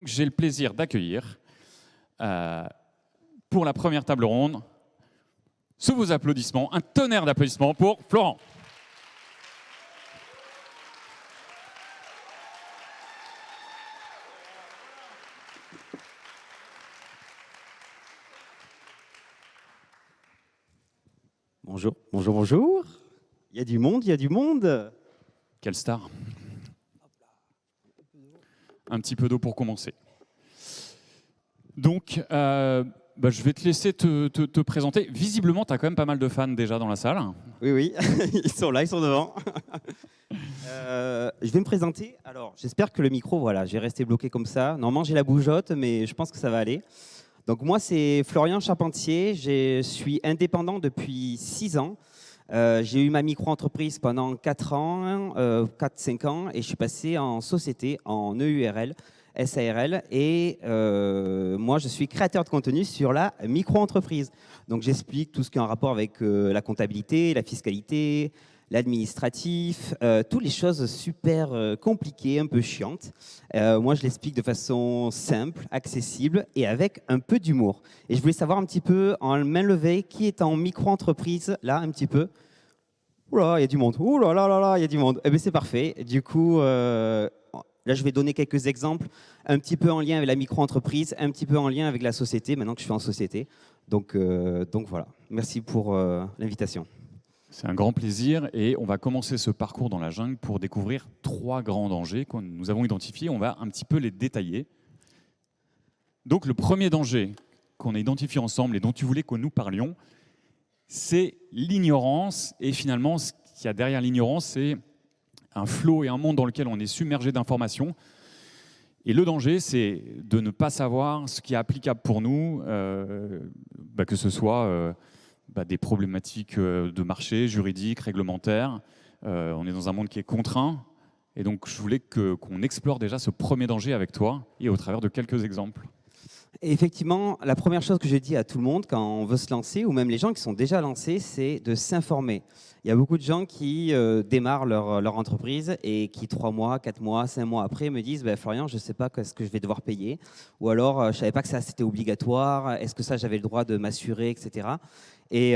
J'ai le plaisir d'accueillir pour la première table ronde, sous vos applaudissements, un tonnerre d'applaudissements pour Florent. Bonjour, bonjour, bonjour. Il y a du monde, il y a du monde. Quelle star. Un petit peu d'eau pour commencer. Donc, je vais te laisser te présenter. Visiblement, tu as quand même pas mal de fans déjà dans la salle. Oui, oui, ils sont là, ils sont devant. Je vais me présenter. Alors, j'espère que le micro, voilà, j'ai resté bloqué comme ça. Normalement, j'ai la bougeotte, mais je pense que ça va aller. Donc, moi, c'est Florian Charpentier. Je suis indépendant depuis 6 ans. J'ai eu ma micro-entreprise pendant 4 ans, 4-5 ans, et je suis passé en société, en EURL, SARL, et moi, je suis créateur de contenu sur la micro-entreprise. Donc, j'explique tout ce qui est en rapport avec la comptabilité, la fiscalité, l'administratif, toutes les choses super compliquées, un peu chiantes. Moi, je l'explique de façon simple, accessible et avec un peu d'humour. Et je voulais savoir un petit peu, en main levée, qui est en micro-entreprise, là, un petit peu. Oula, il y a du monde. Oula, là, là, là, il y a du monde. Eh bien, c'est parfait. Du coup, là, je vais donner quelques exemples, un petit peu en lien avec la micro-entreprise, un petit peu en lien avec la société, maintenant que je suis en société. Donc voilà. Merci pour l'invitation. C'est un grand plaisir et on va commencer ce parcours dans la jungle pour découvrir 3 grands dangers que nous avons identifiés. On va un petit peu les détailler. Donc le premier danger qu'on a identifié ensemble et dont tu voulais que nous parlions, c'est l'ignorance. Et finalement, ce qu'il y a derrière l'ignorance, c'est un flot et un monde dans lequel on est submergé d'informations. Et le danger, c'est de ne pas savoir ce qui est applicable pour nous, que ce soit des problématiques de marché, juridiques, réglementaires. On est dans un monde qui est contraint. Et donc, je voulais qu'on explore déjà ce premier danger avec toi et au travers de quelques exemples. Et effectivement, la première chose que je dis à tout le monde quand on veut se lancer, ou même les gens qui sont déjà lancés, c'est de s'informer. Il y a beaucoup de gens qui démarrent leur entreprise et qui 3 mois, 4 mois, 5 mois après me disent Florian, je ne sais pas ce que je vais devoir payer. Ou alors, je ne savais pas que ça c'était obligatoire. Est-ce que ça, j'avais le droit de m'assurer, etc. Et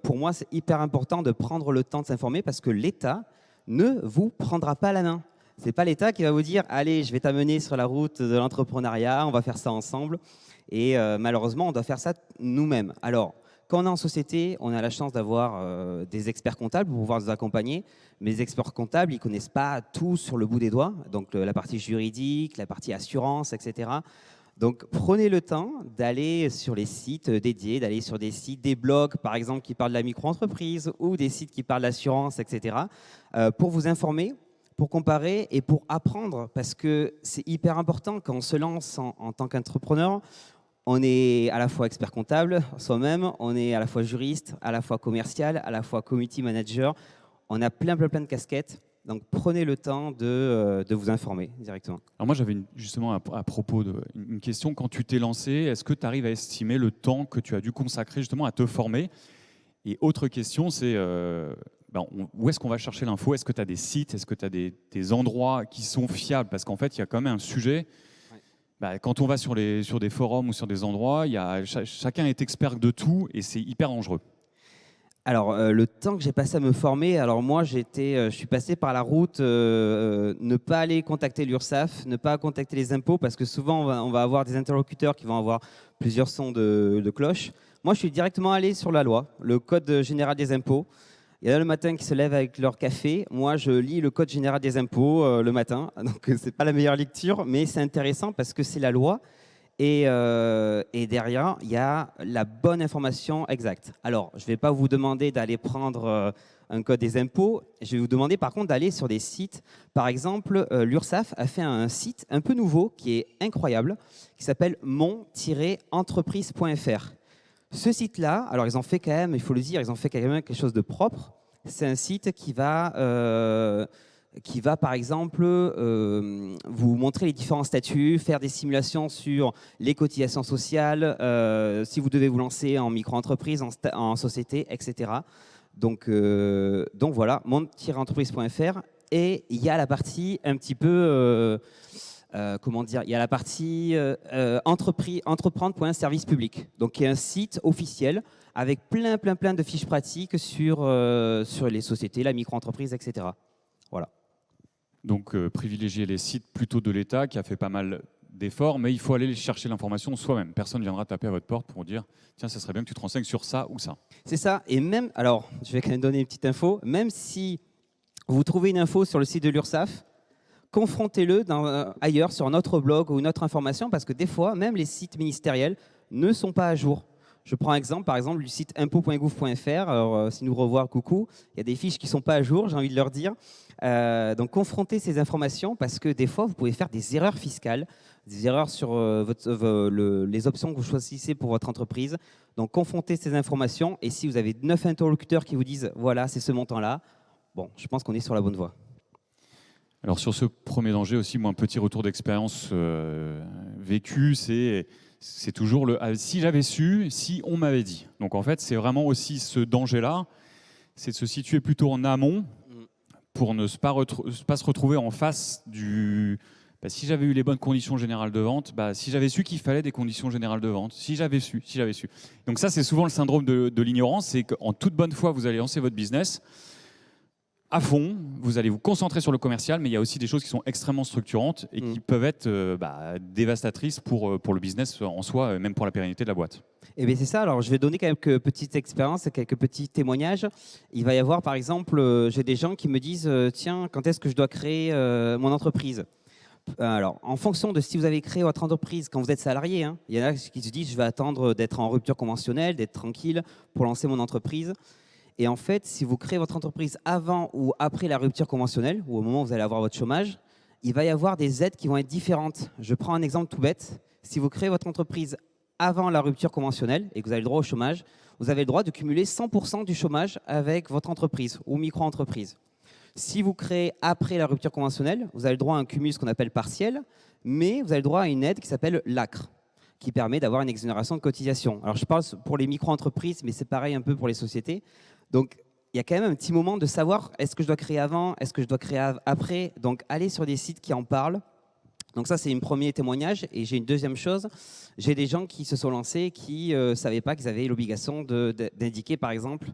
pour moi, c'est hyper important de prendre le temps de s'informer parce que l'État ne vous prendra pas la main. Ce n'est pas l'État qui va vous dire « Allez, je vais t'amener sur la route de l'entrepreneuriat, on va faire ça ensemble ». Et malheureusement, on doit faire ça nous-mêmes. Alors, quand on est en société, on a la chance d'avoir des experts comptables pour pouvoir nous accompagner. Mais les experts comptables, ils ne connaissent pas tout sur le bout des doigts. Donc, la partie juridique, la partie assurance, etc. Donc, prenez le temps d'aller sur les sites dédiés, d'aller sur des sites, des blogs, par exemple, qui parlent de la micro-entreprise ou des sites qui parlent d'assurance, etc. Pour vous informer, pour comparer et pour apprendre, parce que c'est hyper important quand on se lance en tant qu'entrepreneur. On est à la fois expert comptable soi-même, on est à la fois juriste, à la fois commercial, à la fois community manager. On a plein de casquettes. Donc, prenez le temps de vous informer directement. Alors moi, j'avais justement à propos une question. Quand tu t'es lancé, est-ce que tu arrives à estimer le temps que tu as dû consacrer justement à te former? Et autre question, c'est où est-ce qu'on va chercher l'info? Est-ce que tu as des sites? Est-ce que tu as des endroits qui sont fiables? Parce qu'en fait, il y a quand même un sujet. Quand on va sur des forums ou sur des endroits, chacun est expert de tout et c'est hyper dangereux. Alors, le temps que j'ai passé à me former, alors moi, je suis passé par la route ne pas aller contacter l'URSSAF, ne pas contacter les impôts, parce que souvent, on va avoir des interlocuteurs qui vont avoir plusieurs sons de cloche. Moi, je suis directement allé sur la loi, le Code général des impôts. Il y en a le matin qui se lèvent avec leur café. Moi, je lis le Code général des impôts le matin. Donc, ce n'est pas la meilleure lecture, mais c'est intéressant parce que c'est la loi. Et derrière, il y a la bonne information exacte. Alors, je ne vais pas vous demander d'aller prendre un code des impôts. Je vais vous demander par contre d'aller sur des sites. Par exemple, l'URSSAF a fait un site un peu nouveau qui est incroyable, qui s'appelle mon-entreprise.fr. Ce site-là, alors ils ont fait quand même, il faut le dire, ils ont fait quand même quelque chose de propre. C'est un site qui va par exemple vous montrer les différents statuts, faire des simulations sur les cotisations sociales, si vous devez vous lancer en micro-entreprise, en société, etc. Donc voilà, mon-entreprise.fr. Et il y a la partie un petit peu comment dire, il y a la partie entreprendre.service public, donc qui est un site officiel avec plein de fiches pratiques sur les sociétés, la micro-entreprise, etc. Voilà. Donc, privilégier les sites plutôt de l'État qui a fait pas mal d'efforts, mais il faut aller chercher l'information soi-même. Personne ne viendra taper à votre porte pour dire « Tiens, ça serait bien que tu te renseignes sur ça ou ça ». C'est ça. Et même, alors, je vais quand même donner une petite info, même si vous trouvez une info sur le site de l'URSSAF, confrontez-le ailleurs sur notre blog ou une autre information, parce que des fois, même les sites ministériels ne sont pas à jour. Je prends un exemple, par exemple, du site impôts.gouv.fr. Alors, si nous revoient, coucou, il y a des fiches qui ne sont pas à jour, j'ai envie de leur dire. Donc, confrontez ces informations, parce que des fois, vous pouvez faire des erreurs fiscales, des erreurs sur les options que vous choisissez pour votre entreprise. Donc, confrontez ces informations. Et si vous avez 9 interlocuteurs qui vous disent « voilà, c'est ce montant-là », bon, je pense qu'on est sur la bonne voie. Alors sur ce premier danger aussi, moi, un petit retour d'expérience vécu, c'est toujours le si j'avais su, si on m'avait dit. Donc en fait, c'est vraiment aussi ce danger-là, c'est de se situer plutôt en amont pour ne pas se retrouver en face du... si j'avais eu les bonnes conditions générales de vente, si j'avais su qu'il fallait des conditions générales de vente, si j'avais su. Donc ça, c'est souvent le syndrome de l'ignorance, c'est qu'en toute bonne foi, vous allez lancer votre business à fond, vous allez vous concentrer sur le commercial, mais il y a aussi des choses qui sont extrêmement structurantes et qui peuvent être dévastatrices pour le business en soi, même pour la pérennité de la boîte. Et bien c'est ça, alors je vais donner quelques petites expériences, quelques petits témoignages. Il va y avoir par exemple, j'ai des gens qui me disent tiens, quand est-ce que je dois créer mon entreprise ? Alors, en fonction de si vous avez créé votre entreprise quand vous êtes salarié, hein, il y en a qui se disent je vais attendre d'être en rupture conventionnelle, d'être tranquille pour lancer mon entreprise. Et en fait, si vous créez votre entreprise avant ou après la rupture conventionnelle, ou au moment où vous allez avoir votre chômage, il va y avoir des aides qui vont être différentes. Je prends un exemple tout bête. Si vous créez votre entreprise avant la rupture conventionnelle et que vous avez le droit au chômage, vous avez le droit de cumuler 100% du chômage avec votre entreprise ou micro-entreprise. Si vous créez après la rupture conventionnelle, vous avez le droit à un cumul, ce qu'on appelle partiel, mais vous avez le droit à une aide qui s'appelle l'ACRE, qui permet d'avoir une exonération de cotisation. Alors, je parle pour les micro-entreprises, mais c'est pareil un peu pour les sociétés. Donc, il y a quand même un petit moment de savoir est-ce que je dois créer avant, est-ce que je dois créer après. Donc, allez sur des sites qui en parlent. Donc ça, c'est un premier témoignage. Et j'ai une deuxième chose. J'ai des gens qui se sont lancés qui ne savaient pas qu'ils avaient l'obligation d'indiquer, par exemple,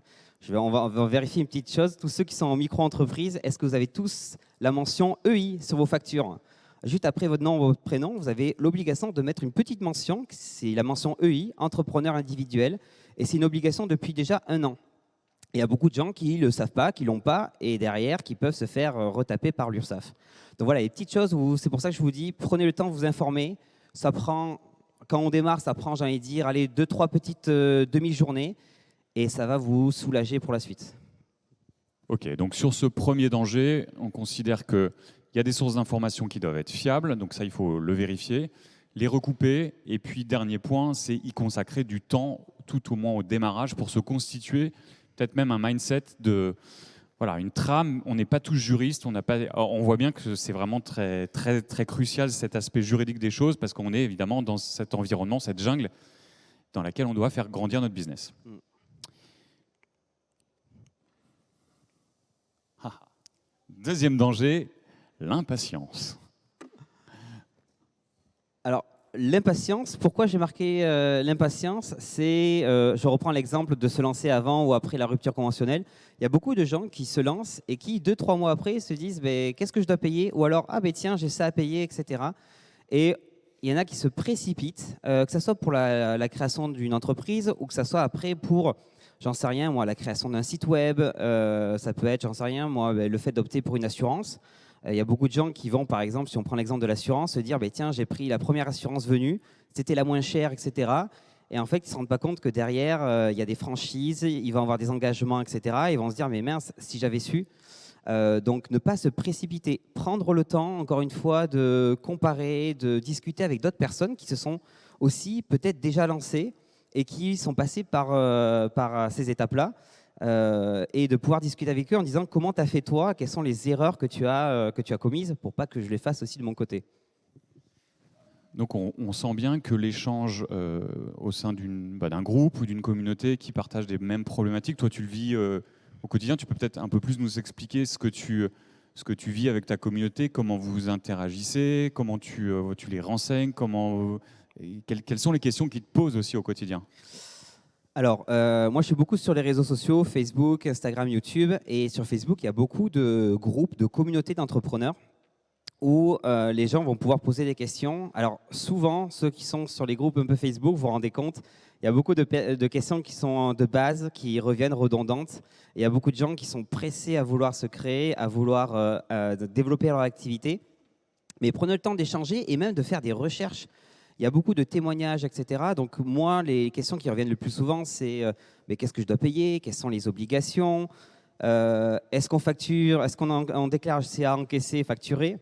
on va vérifier une petite chose. Tous ceux qui sont en micro-entreprise, est-ce que vous avez tous la mention EI sur vos factures ? Juste après votre nom, votre prénom, vous avez l'obligation de mettre une petite mention. C'est la mention EI, entrepreneur individuel. Et c'est une obligation depuis déjà 1 an. Il y a beaucoup de gens qui ne le savent pas, qui ne l'ont pas, et derrière, qui peuvent se faire retaper par l'URSSAF. Donc voilà, les petites choses, c'est pour ça que je vous dis, prenez le temps de vous informer. Ça prend, quand on démarre, ça prend, j'ai envie de dire, allez, 2-3 petites demi-journées, et ça va vous soulager pour la suite. Ok, donc sur ce premier danger, on considère qu'il y a des sources d'informations qui doivent être fiables, donc ça, il faut le vérifier, les recouper, et puis dernier point, c'est y consacrer du temps, tout au moins au démarrage, pour se constituer peut-être même un mindset de voilà, une trame. On n'est pas tous juristes, on voit bien que c'est vraiment très, très, très crucial cet aspect juridique des choses parce qu'on est évidemment dans cet environnement, cette jungle dans laquelle on doit faire grandir notre business. Deuxième danger, l'impatience. Alors, l'impatience, pourquoi j'ai marqué l'impatience? C'est, je reprends l'exemple de se lancer avant ou après la rupture conventionnelle. Il y a beaucoup de gens qui se lancent et qui, 2-3 mois après, se disent qu'est-ce que je dois payer? Ou alors, tiens, j'ai ça à payer, etc. Et il y en a qui se précipitent, que ce soit pour la création d'une entreprise ou que ce soit après pour, j'en sais rien, moi, la création d'un site web. Ça peut être, j'en sais rien, moi, le fait d'opter pour une assurance. Il y a beaucoup de gens qui vont, par exemple, si on prend l'exemple de l'assurance, se dire tiens, j'ai pris la première assurance venue, c'était la moins chère, etc. Et en fait, ils ne se rendent pas compte que derrière, il y a des franchises, ils vont avoir des engagements, etc. Ils vont se dire mais mince, si j'avais su. Donc, ne pas se précipiter. Prendre le temps, encore une fois, de comparer, de discuter avec d'autres personnes qui se sont aussi peut-être déjà lancées et qui sont passées par ces étapes-là. Et de pouvoir discuter avec eux en disant comment tu as fait toi, quelles sont les erreurs que tu as commises pour pas que je les fasse aussi de mon côté. Donc on sent bien que l'échange au sein d'un groupe ou d'une communauté qui partage des mêmes problématiques, toi tu le vis au quotidien, tu peux peut-être un peu plus nous expliquer ce que tu ce que tu vis avec ta communauté, comment vous interagissez, comment tu les renseignes, quelles sont les questions qui te posent aussi au quotidien? Alors, moi, je suis beaucoup sur les réseaux sociaux, Facebook, Instagram, YouTube. Et sur Facebook, il y a beaucoup de groupes, de communautés d'entrepreneurs où les gens vont pouvoir poser des questions. Alors, souvent, ceux qui sont sur les groupes un peu Facebook, vous vous rendez compte, il y a beaucoup de questions qui sont de base, qui reviennent redondantes. Et il y a beaucoup de gens qui sont pressés à vouloir se créer, à vouloir développer leur activité. Mais prenez le temps d'échanger et même de faire des recherches. Il y a beaucoup de témoignages, etc. Donc moi, les questions qui reviennent le plus souvent, c'est mais qu'est-ce que je dois payer? Quelles sont les obligations? Est-ce qu'on facture? Est-ce qu'on déclare CA encaissé, facturé?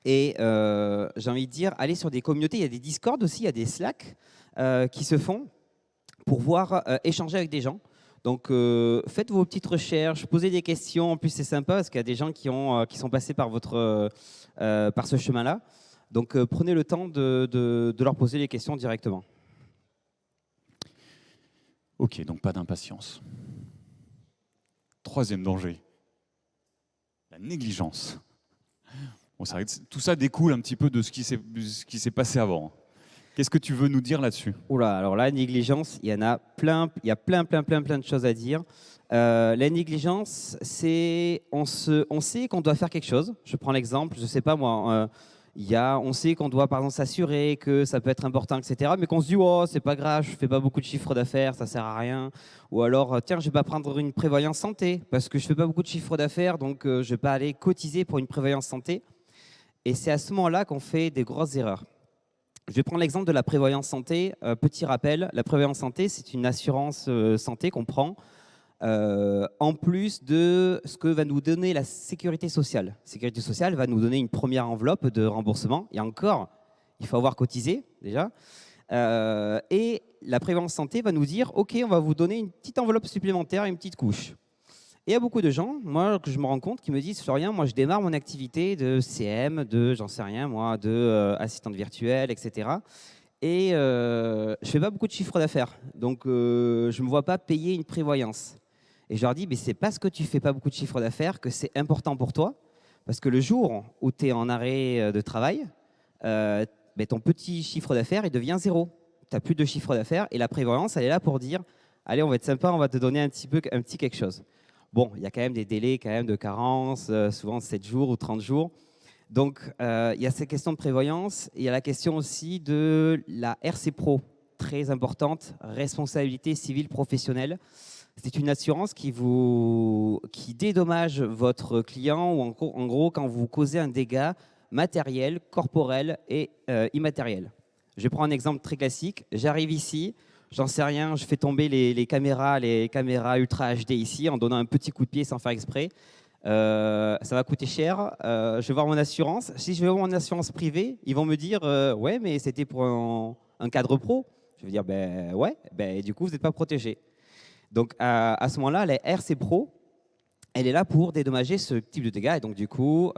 Et j'ai envie de dire, allez sur des communautés. Il y a des Discord aussi, il y a des Slack qui se font pour pouvoir échanger avec des gens. Donc, faites vos petites recherches, posez des questions. En plus, c'est sympa parce qu'il y a des gens qui sont passés par ce chemin-là. Donc, prenez le temps de leur poser les questions directement. Ok, donc pas d'impatience. Troisième danger, la négligence. Bon, c'est vrai que tout ça découle un petit peu de ce qui s'est passé avant. Qu'est-ce que tu veux nous dire là-dessus? Oula, alors la négligence, il y en a plein, il y a plein de choses à dire. La négligence, c'est on sait qu'on doit faire quelque chose. Je prends l'exemple, je sais pas moi, on sait qu'on doit par exemple s'assurer que ça peut être important, etc. Mais qu'on se dit oh c'est pas grave, je fais pas beaucoup de chiffre d'affaires, ça sert à rien. Ou alors tiens je vais pas prendre une prévoyance santé parce que je fais pas beaucoup de chiffre d'affaires, donc je vais pas aller cotiser pour une prévoyance santé. Et c'est à ce moment-là qu'on fait des grosses erreurs. Je vais prendre l'exemple de la prévoyance santé. Petit rappel, la prévoyance santé, c'est une assurance santé qu'on prend en plus de ce que va nous donner la sécurité sociale. La sécurité sociale va nous donner une première enveloppe de remboursement. Et encore, il faut avoir cotisé déjà. Et la prévoyance santé va nous dire, OK, on va vous donner une petite enveloppe supplémentaire, une petite couche. Et il y a beaucoup de gens, moi, que je me rends compte, qui me disent, Florian, moi, je démarre mon activité de CM, j'en sais rien, moi, assistante virtuelle, etc. Et je ne fais pas beaucoup de chiffre d'affaires. Donc, je ne me vois pas payer une prévoyance. Et je leur dis, mais ce n'est pas parce que tu ne fais pas beaucoup de chiffre d'affaires que c'est important pour toi. Parce que le jour où tu es en arrêt de travail, ton petit chiffre d'affaires, il devient zéro. Tu n'as plus de chiffre d'affaires. Et la prévoyance, elle est là pour dire, allez, on va être sympa, on va te donner un petit quelque chose. Bon, il y a quand même des délais de carence, souvent 7 jours ou 30 jours. Donc, il y a ces questions de prévoyance. Il y a la question aussi de la RC Pro, très importante, responsabilité civile professionnelle. C'est une assurance qui dédommage votre client ou en gros quand vous causez un dégât matériel, corporel et immatériel. Je prends un exemple très classique. J'arrive ici. J'en sais rien, je fais tomber les caméras Ultra HD ici en donnant un petit coup de pied sans faire exprès. Ça va coûter cher. Je vais voir mon assurance. Si je vais voir mon assurance privée, ils vont me dire ouais, mais c'était pour un cadre pro. Je vais dire ben ouais, du coup vous n'êtes pas protégé. Donc à ce moment-là, la RC Pro, elle est là pour dédommager ce type de dégâts. Et donc, du coup,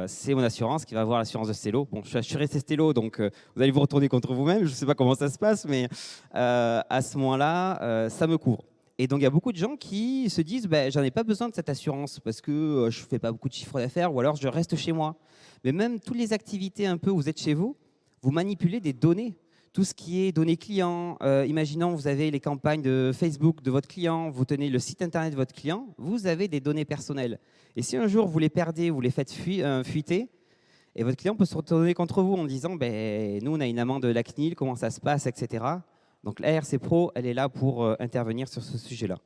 c'est mon assurance qui va avoir l'assurance de Stello. Bon, je suis assuré c'est Stello, donc vous allez vous retourner contre vous-même. Je ne sais pas comment ça se passe, mais à ce moment-là, ça me couvre. Et donc, il y a beaucoup de gens qui se disent j'en ai pas besoin de cette assurance parce que je ne fais pas beaucoup de chiffre d'affaires ou alors je reste chez moi. Mais même toutes les activités un peu où vous êtes chez vous, vous manipulez des données. Tout ce qui est données clients, imaginons vous avez les campagnes de Facebook de votre client, vous tenez le site internet de votre client, vous avez des données personnelles. Et si un jour vous les perdez, vous les faites fuiter, et votre client peut se retourner contre vous en disant nous on a une amende de la CNIL, comment ça se passe, etc. Donc la RC Pro, elle est là pour intervenir sur ce sujet-là.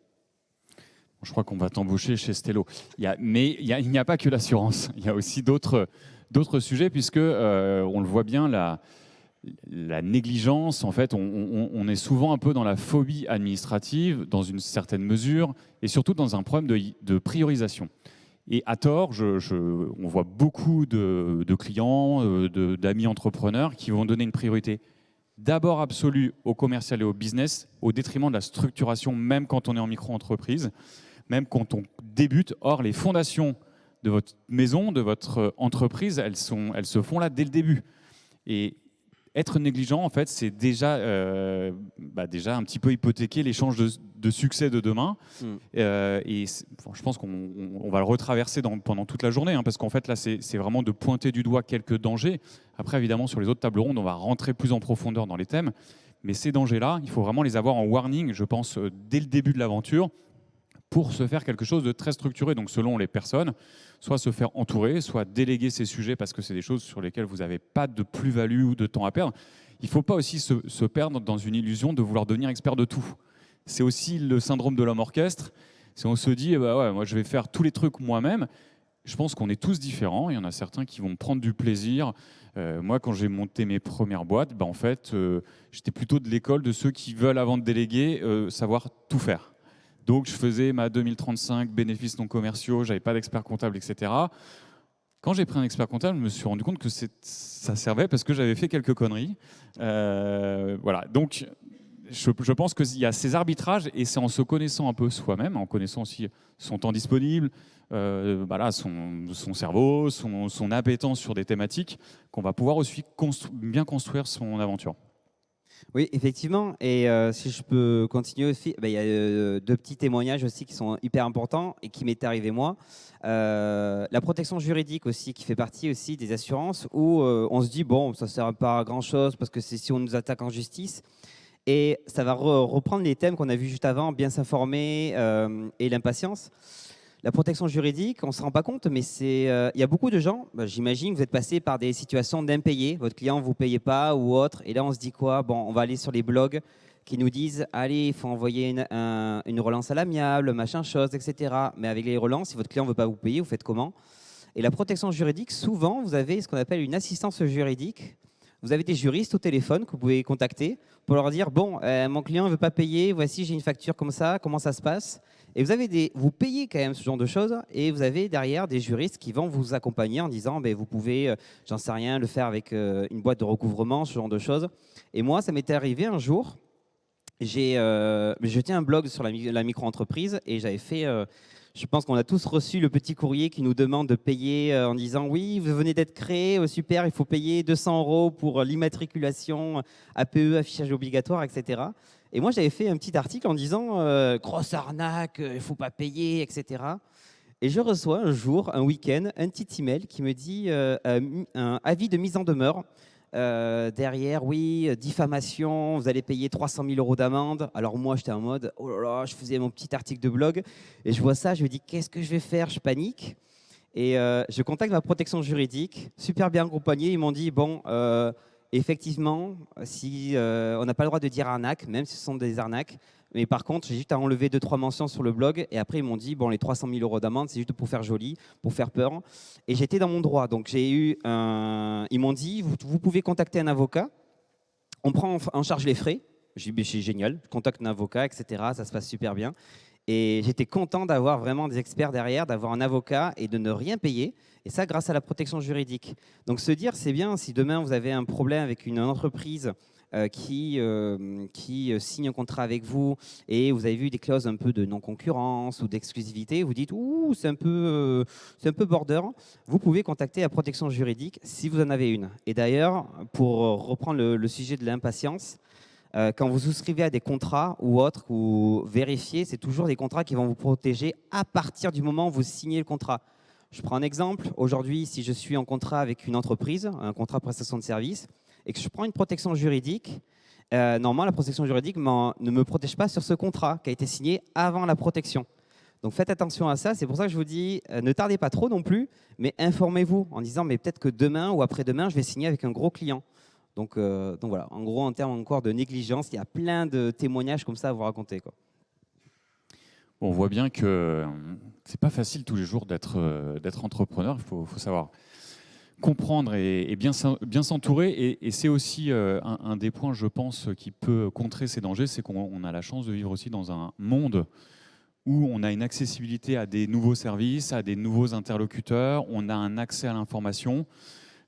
Je crois qu'on va t'embaucher chez Stello. Mais il n'y a pas que l'assurance, il y a aussi d'autres sujets puisque on le voit bien la négligence, en fait, on est souvent un peu dans la phobie administrative, dans une certaine mesure, et surtout dans un problème de priorisation. Et à tort, on voit beaucoup de clients, d'amis entrepreneurs qui vont donner une priorité d'abord absolue au commercial et au business, au détriment de la structuration, même quand on est en micro-entreprise, même quand on débute. Or, les fondations de votre maison, de votre entreprise, elles se font là dès le début. Et être négligent, en fait, c'est déjà un petit peu hypothéquer les chances de succès de demain. Je pense qu'on va le retraverser pendant toute la journée, parce qu'en fait, là, c'est vraiment de pointer du doigt quelques dangers. Après, évidemment, sur les autres tables rondes, on va rentrer plus en profondeur dans les thèmes. Mais ces dangers-là, il faut vraiment les avoir en warning, je pense, dès le début de l'aventure, pour se faire quelque chose de très structuré. Donc, selon les personnes, soit se faire entourer, soit déléguer ces sujets parce que c'est des choses sur lesquelles vous n'avez pas de plus-value ou de temps à perdre. Il ne faut pas aussi se perdre dans une illusion de vouloir devenir expert de tout. C'est aussi le syndrome de l'homme orchestre. Si on se dit, bah ouais, moi je vais faire tous les trucs moi-même, je pense qu'on est tous différents. Il y en a certains qui vont prendre du plaisir. Moi, quand j'ai monté mes premières boîtes, en fait, j'étais plutôt de l'école de ceux qui veulent, avant de déléguer, savoir tout faire. Donc, je faisais ma 2035, bénéfices non commerciaux, j'avais pas d'expert comptable, etc. Quand j'ai pris un expert comptable, je me suis rendu compte que ça servait parce que j'avais fait quelques conneries. Voilà. Donc, je pense qu'il y a ces arbitrages et c'est en se connaissant un peu soi-même, en connaissant aussi son temps disponible, son cerveau, son appétence sur des thématiques, qu'on va pouvoir aussi bien construire son aventure. Oui, effectivement. Et si je peux continuer aussi, il y a deux petits témoignages aussi qui sont hyper importants et qui m'est arrivé moi. La protection juridique aussi, qui fait partie aussi des assurances où on se dit, bon, ça ne sert pas à grand-chose parce que c'est si on nous attaque en justice. Et ça va reprendre les thèmes qu'on a vus juste avant, bien s'informer et l'impatience. La protection juridique, on ne se rend pas compte, mais il y a beaucoup de gens, j'imagine, vous êtes passé par des situations d'impayés, votre client ne vous payez pas ou autre, et là on se dit quoi? Bon, on va aller sur les blogs qui nous disent, allez, il faut envoyer une relance à l'amiable, machin chose, etc. Mais avec les relances, si votre client ne veut pas vous payer, vous faites comment? Et la protection juridique, souvent, vous avez ce qu'on appelle une assistance juridique. Vous avez des juristes au téléphone que vous pouvez contacter pour leur dire, bon, mon client ne veut pas payer, voici, j'ai une facture comme ça, comment ça se passe? Et vous payez quand même ce genre de choses et vous avez derrière des juristes qui vont vous accompagner en disant vous pouvez, j'en sais rien, le faire avec une boîte de recouvrement, ce genre de choses. Et moi, ça m'était arrivé un jour, je tiens un blog sur la micro-entreprise et j'avais fait, je pense qu'on a tous reçu le petit courrier qui nous demande de payer en disant oui, vous venez d'être créé, super, il faut payer 200 € pour l'immatriculation, APE, affichage obligatoire, etc. Et moi, j'avais fait un petit article en disant grosse arnaque, il ne faut pas payer, etc. Et je reçois un jour, un week-end, un petit email qui me dit un avis de mise en demeure. Derrière, oui, diffamation, vous allez payer 300 000 € d'amende. Alors moi, j'étais en mode, oh là là, je faisais mon petit article de blog et je vois ça, je me dis, qu'est-ce que je vais faire? Je panique. Et je contacte ma protection juridique, super bien accompagné. Ils m'ont dit, bon, effectivement, si on n'a pas le droit de dire arnaque, même si ce sont des arnaques. Mais par contre, j'ai juste à enlever 2-3 mentions sur le blog. Et après, ils m'ont dit, bon, les 300 000 € d'amende, c'est juste pour faire joli, pour faire peur. Et j'étais dans mon droit. Donc, ils m'ont dit, vous pouvez contacter un avocat. On prend en charge les frais. J'ai dit, c'est génial. Je contacte un avocat, etc. Ça se passe super bien. Et j'étais content d'avoir vraiment des experts derrière, d'avoir un avocat et de ne rien payer. Et ça, grâce à la protection juridique. Donc, se dire, c'est bien, si demain, vous avez un problème avec une entreprise qui signe un contrat avec vous et vous avez vu des clauses un peu de non-concurrence ou d'exclusivité, vous dites « Ouh, c'est un peu border », vous pouvez contacter la protection juridique si vous en avez une. Et d'ailleurs, pour reprendre le sujet de l'impatience, quand vous souscrivez à des contrats ou autres, ou vérifiez, c'est toujours des contrats qui vont vous protéger à partir du moment où vous signez le contrat. Je prends un exemple. Aujourd'hui, si je suis en contrat avec une entreprise, un contrat de prestation de service, et que je prends une protection juridique, normalement, la protection juridique ne me protège pas sur ce contrat qui a été signé avant la protection. Donc faites attention à ça. C'est pour ça que je vous dis, ne tardez pas trop non plus, mais informez-vous en disant, mais peut-être que demain ou après-demain, je vais signer avec un gros client. Donc voilà, en gros, en termes encore de négligence, il y a plein de témoignages comme ça à vous raconter, quoi. Bon, on voit bien que c'est pas facile tous les jours d'être entrepreneur. Il faut savoir comprendre et bien s'entourer. Et c'est aussi un des points, je pense, qui peut contrer ces dangers, c'est qu'on a la chance de vivre aussi dans un monde où on a une accessibilité à des nouveaux services, à des nouveaux interlocuteurs, on a un accès à l'information.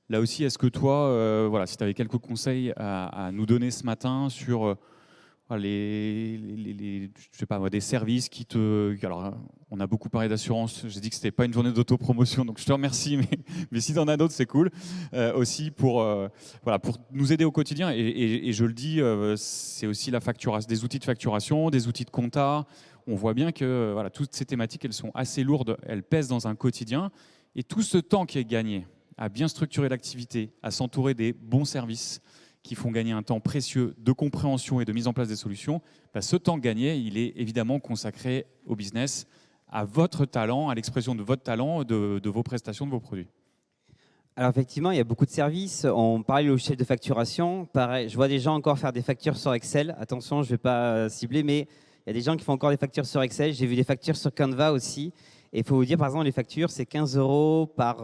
Là aussi, est-ce que toi, voilà, si tu avais quelques conseils à nous donner ce matin sur voilà, je sais pas, moi, des services qui te... Alors, on a beaucoup parlé d'assurance, j'ai dit que ce n'était pas une journée d'autopromotion, donc je te remercie, mais si tu en as d'autres, c'est cool. Aussi voilà, pour nous aider au quotidien, et je le dis, c'est aussi la facturation, des outils de facturation, des outils de compta. On voit bien que voilà, toutes ces thématiques, elles sont assez lourdes, elles pèsent dans un quotidien, et tout ce temps qui est gagné à bien structurer l'activité, à s'entourer des bons services, qui font gagner un temps précieux de compréhension et de mise en place des solutions, bah, ce temps gagné, il est évidemment consacré au business, à votre talent, à l'expression de votre talent, de vos prestations, de vos produits. Alors effectivement, il y a beaucoup de services. On parlait du logiciel de facturation. Pareil, je vois des gens encore faire des factures sur Excel. Attention, je ne vais pas cibler, mais il y a des gens qui font encore des factures sur Excel. J'ai vu des factures sur Canva aussi. Et il faut vous dire, par exemple, les factures, c'est 15 € par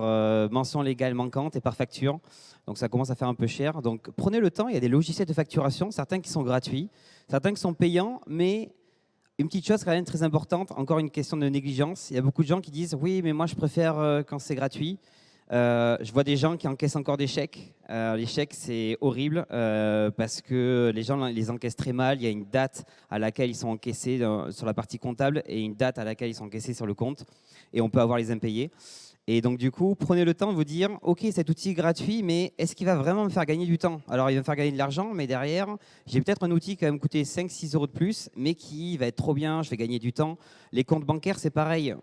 mention légale manquante et par facture. Donc ça commence à faire un peu cher. Donc prenez le temps, il y a des logiciels de facturation, certains qui sont gratuits, certains qui sont payants, mais une petite chose quand même très importante, encore une question de négligence. Il y a beaucoup de gens qui disent « oui, mais moi je préfère quand c'est gratuit ». Je vois des gens qui encaissent encore des chèques. Les chèques, c'est horrible parce que les gens les encaissent très mal. Il y a une date à laquelle ils sont encaissés sur la partie comptable et une date à laquelle ils sont encaissés sur le compte. Et on peut avoir les impayés. Et donc, du coup, prenez le temps de vous dire « ok, cet outil est gratuit, mais est-ce qu'il va vraiment me faire gagner du temps ?» Alors, il va me faire gagner de l'argent, mais derrière, j'ai peut-être un outil qui va me coûter 5-6 € de plus, mais qui va être trop bien, je vais gagner du temps. Les comptes bancaires, c'est pareil.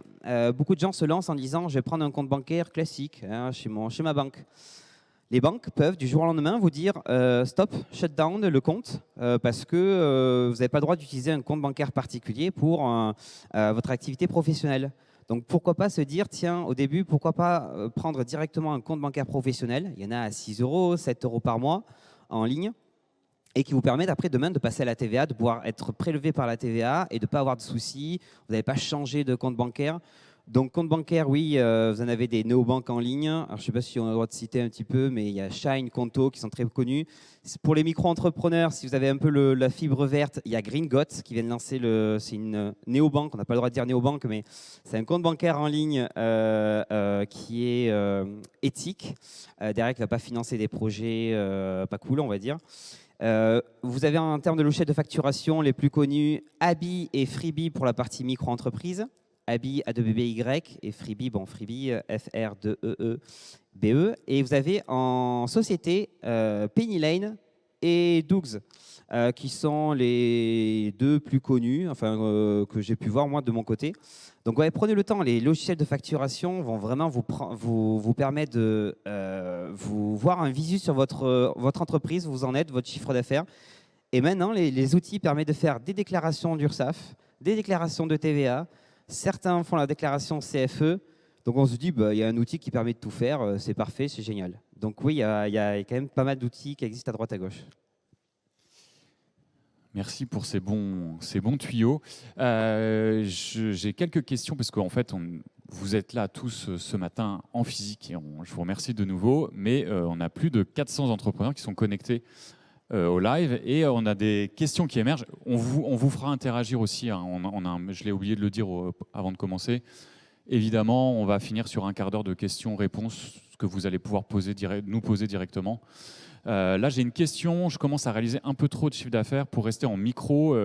Beaucoup de gens se lancent en disant « je vais prendre un compte bancaire classique hein, chez ma banque ». Les banques peuvent, du jour au lendemain, vous dire stop, shut down le compte, parce que vous n'avez pas le droit d'utiliser un compte bancaire particulier pour votre activité professionnelle. Donc pourquoi pas se dire, tiens, au début, pourquoi pas prendre directement un compte bancaire professionnel. Il y en a à 6 €, 7 € par mois en ligne, et qui vous permettent après demain de passer à la TVA, de pouvoir être prélevé par la TVA et de ne pas avoir de soucis. Vous n'avez pas changé de compte bancaire. Donc, compte bancaire, oui, vous en avez des néobanques en ligne. Alors, je ne sais pas si on a le droit de citer un petit peu, mais il y a Shine, Conto qui sont très connus. Pour les micro-entrepreneurs, si vous avez un peu la fibre verte, il y a Gringot qui vient de lancer, c'est une néobanque, on n'a pas le droit de dire néobanque, mais c'est un compte bancaire en ligne qui est éthique, derrière qui ne va pas financer des projets pas cool, on va dire. Vous avez en termes de logiciels de facturation les plus connus, Abi et Freebie pour la partie micro-entreprise. Abi, A-B-B-Y, et Freebie, Freebie, F-R-2-E-E-B-E. Et vous avez en société Penny Lane et Dougs, qui sont les deux plus connus, que j'ai pu voir moi de mon côté. Donc ouais, prenez le temps, les logiciels de facturation vont vraiment vous permettre de vous voir un visu sur votre entreprise, vous en êtes, votre chiffre d'affaires. Et maintenant, les outils permettent de faire des déclarations d'URSSAF, des déclarations de TVA. Certains font la déclaration CFE. Donc on se dit, il y a un outil qui permet de tout faire, c'est parfait, c'est génial. Donc oui, il y a quand même pas mal d'outils qui existent à droite à gauche. Merci pour ces bons tuyaux. J'ai quelques questions parce qu'en fait, vous êtes là tous ce matin en physique et je vous remercie de nouveau, mais on a plus de 400 entrepreneurs qui sont connectés au live et on a des questions qui émergent. On vous fera interagir aussi. Hein. Je l'ai oublié de le dire avant de commencer. Évidemment, on va finir sur un quart d'heure de questions-réponses que vous allez pouvoir nous poser directement. Là, j'ai une question. Je commence à réaliser un peu trop de chiffre d'affaires pour rester en micro.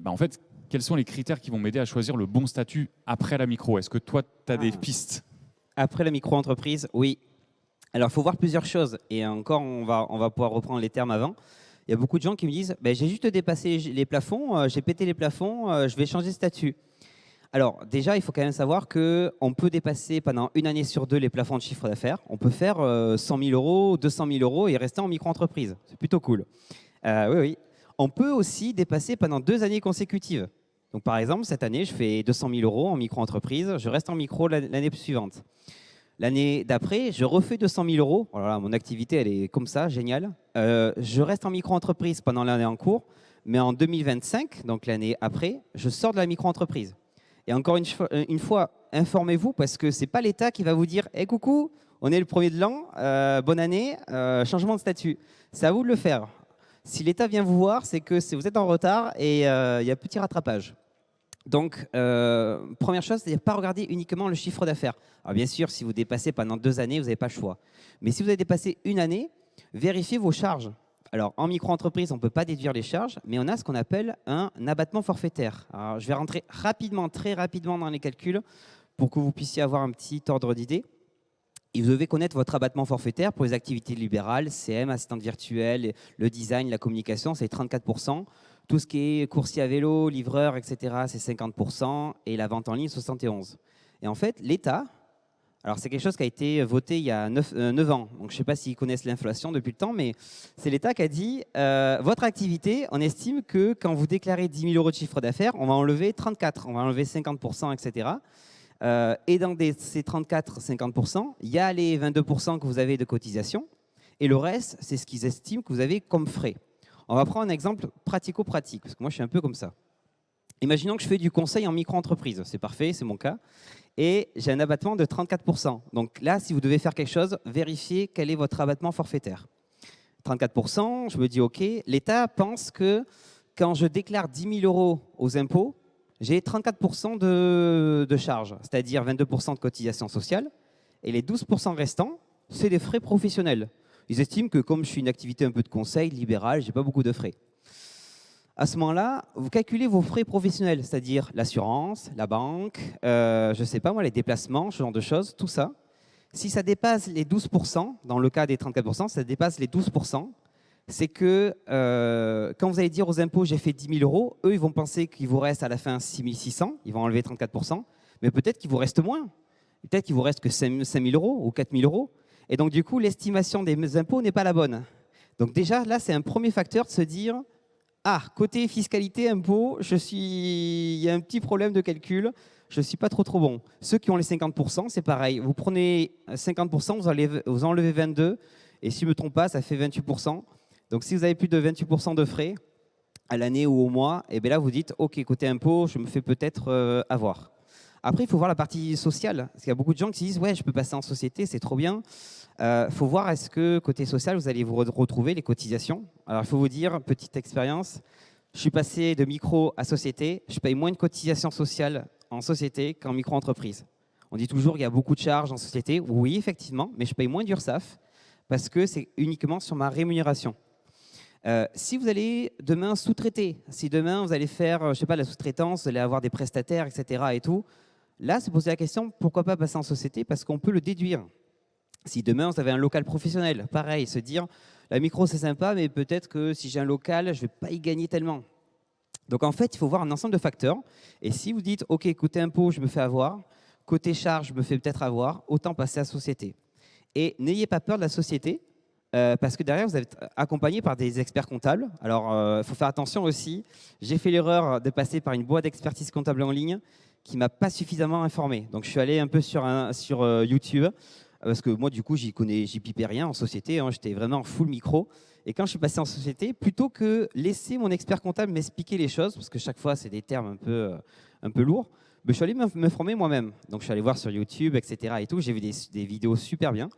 En fait, quels sont les critères qui vont m'aider à choisir le bon statut après la micro? Est-ce que toi, tu as des pistes? Après la micro-entreprise, oui. Alors, il faut voir plusieurs choses. Et encore, on va pouvoir reprendre les termes avant. Il y a beaucoup de gens qui me disent j'ai juste dépassé les plafonds, j'ai pété les plafonds, je vais changer de statut. Alors, déjà, il faut quand même savoir qu'on peut dépasser pendant une année sur deux les plafonds de chiffre d'affaires. On peut faire 100 000 €, 200 000 € et rester en micro-entreprise. C'est plutôt cool. Oui. On peut aussi dépasser pendant 2 années consécutives. Donc, par exemple, cette année, je fais 200 000 € en micro-entreprise. Je reste en micro l'année suivante. L'année d'après, je refais 200 000 €. Voilà, mon activité, elle est comme ça, géniale. Je reste en micro-entreprise pendant l'année en cours. Mais en 2025, donc l'année après, je sors de la micro-entreprise. Et encore une fois, informez-vous parce que ce n'est pas l'État qui va vous dire hey, « coucou, on est le 1er de l'an, bonne année, changement de statut ». C'est à vous de le faire. Si l'État vient vous voir, c'est que vous êtes en retard et il y a petit rattrapage. Donc, première chose, c'est de ne pas regarder uniquement le chiffre d'affaires. Alors bien sûr, si vous dépassez pendant 2 années, vous n'avez pas le choix. Mais si vous avez dépassé une année, vérifiez vos charges. Alors, en micro-entreprise, on ne peut pas déduire les charges, mais on a ce qu'on appelle un abattement forfaitaire. Alors, je vais rentrer rapidement, très rapidement dans les calculs pour que vous puissiez avoir un petit ordre d'idée. Et vous devez connaître votre abattement forfaitaire pour les activités libérales, CM, assistante virtuelle, le design, la communication, c'est 34%. Tout ce qui est coursier à vélo, livreur, etc., c'est 50%. Et la vente en ligne, 71%. Et en fait, l'État, alors c'est quelque chose qui a été voté il y a 9 ans. Donc je ne sais pas s'ils connaissent l'inflation depuis le temps, mais c'est l'État qui a dit votre activité, on estime que quand vous déclarez 10 000 euros de chiffre d'affaires, on va enlever 34, on va enlever 50%, etc. Et dans ces 34-50%, il y a les 22% que vous avez de cotisation. Et le reste, c'est ce qu'ils estiment que vous avez comme frais. On va prendre un exemple pratico-pratique, parce que moi, je suis un peu comme ça. Imaginons que je fais du conseil en micro-entreprise. C'est parfait, c'est mon cas. Et j'ai un abattement de 34%. Donc là, si vous devez faire quelque chose, vérifiez quel est votre abattement forfaitaire. 34%, je me dis OK. L'État pense que quand je déclare 10 000 euros aux impôts, j'ai 34% de charges, c'est-à-dire 22% de cotisation sociale. Et les 12% restants, c'est des frais professionnels. Ils estiment que comme je suis une activité un peu de conseil libéral, je n'ai pas beaucoup de frais. À ce moment-là, vous calculez vos frais professionnels, c'est-à-dire l'assurance, la banque, je ne sais pas moi, les déplacements, ce genre de choses, tout ça. Si ça dépasse les 12%, dans le cas des 34%, ça dépasse les 12%, c'est que quand vous allez dire aux impôts j'ai fait 10 000 euros, eux ils vont penser qu'il vous reste à la fin 6 600, ils vont enlever 34%, mais peut-être qu'il vous reste moins. Peut-être qu'il vous reste que 5 000 euros ou 4 000 euros. Et donc du coup, l'estimation des impôts n'est pas la bonne. Donc déjà, là, c'est un premier facteur de se dire ah, côté fiscalité, impôts, il y a un petit problème de calcul, je ne suis pas trop bon. Ceux qui ont les 50%, c'est pareil. Vous prenez 50%, vous enlevez 22, et si je ne me trompe pas, ça fait 28%. Donc si vous avez plus de 28% de frais à l'année ou au mois, et bien là, vous dites ok, côté impôt, je me fais peut-être avoir. Après, il faut voir la partie sociale. Parce qu'il y a beaucoup de gens qui disent ouais, je peux passer en société, c'est trop bien. Il faut voir est-ce que côté social, vous allez vous retrouver les cotisations. Alors, il faut vous dire, petite expérience, je suis passé de micro à société. Je paye moins de cotisations sociales en société qu'en micro-entreprise. On dit toujours qu'il y a beaucoup de charges en société. Oui, effectivement, mais je paye moins d'URSSAF parce que c'est uniquement sur ma rémunération. Si vous allez demain sous-traiter, si demain vous allez faire, je sais pas, la sous-traitance, vous allez avoir des prestataires, etc. et tout, là, se poser la question, pourquoi pas passer en société? Parce qu'on peut le déduire. Si demain, vous avez un local professionnel, pareil, se dire, la micro, c'est sympa, mais peut-être que si j'ai un local, je ne vais pas y gagner tellement. Donc, en fait, il faut voir un ensemble de facteurs. Et si vous dites, OK, côté impôt, je me fais avoir, côté charge, je me fais peut-être avoir, autant passer à société. Et n'ayez pas peur de la société, parce que derrière, vous êtes accompagné par des experts comptables. Alors, il faut faire attention aussi. J'ai fait l'erreur de passer par une boîte d'expertise comptable en ligne qui ne m'a pas suffisamment informé. Donc, je suis allé un peu sur YouTube. Parce que moi, du coup, j'y pipais rien en société. Hein, j'étais vraiment en full micro. Et quand je suis passé en société, plutôt que laisser mon expert comptable m'expliquer les choses, parce que chaque fois, c'est des termes un peu lourds, je suis allé me former moi-même. Donc, je suis allé voir sur YouTube, etc. Et tout. J'ai vu des vidéos super bien.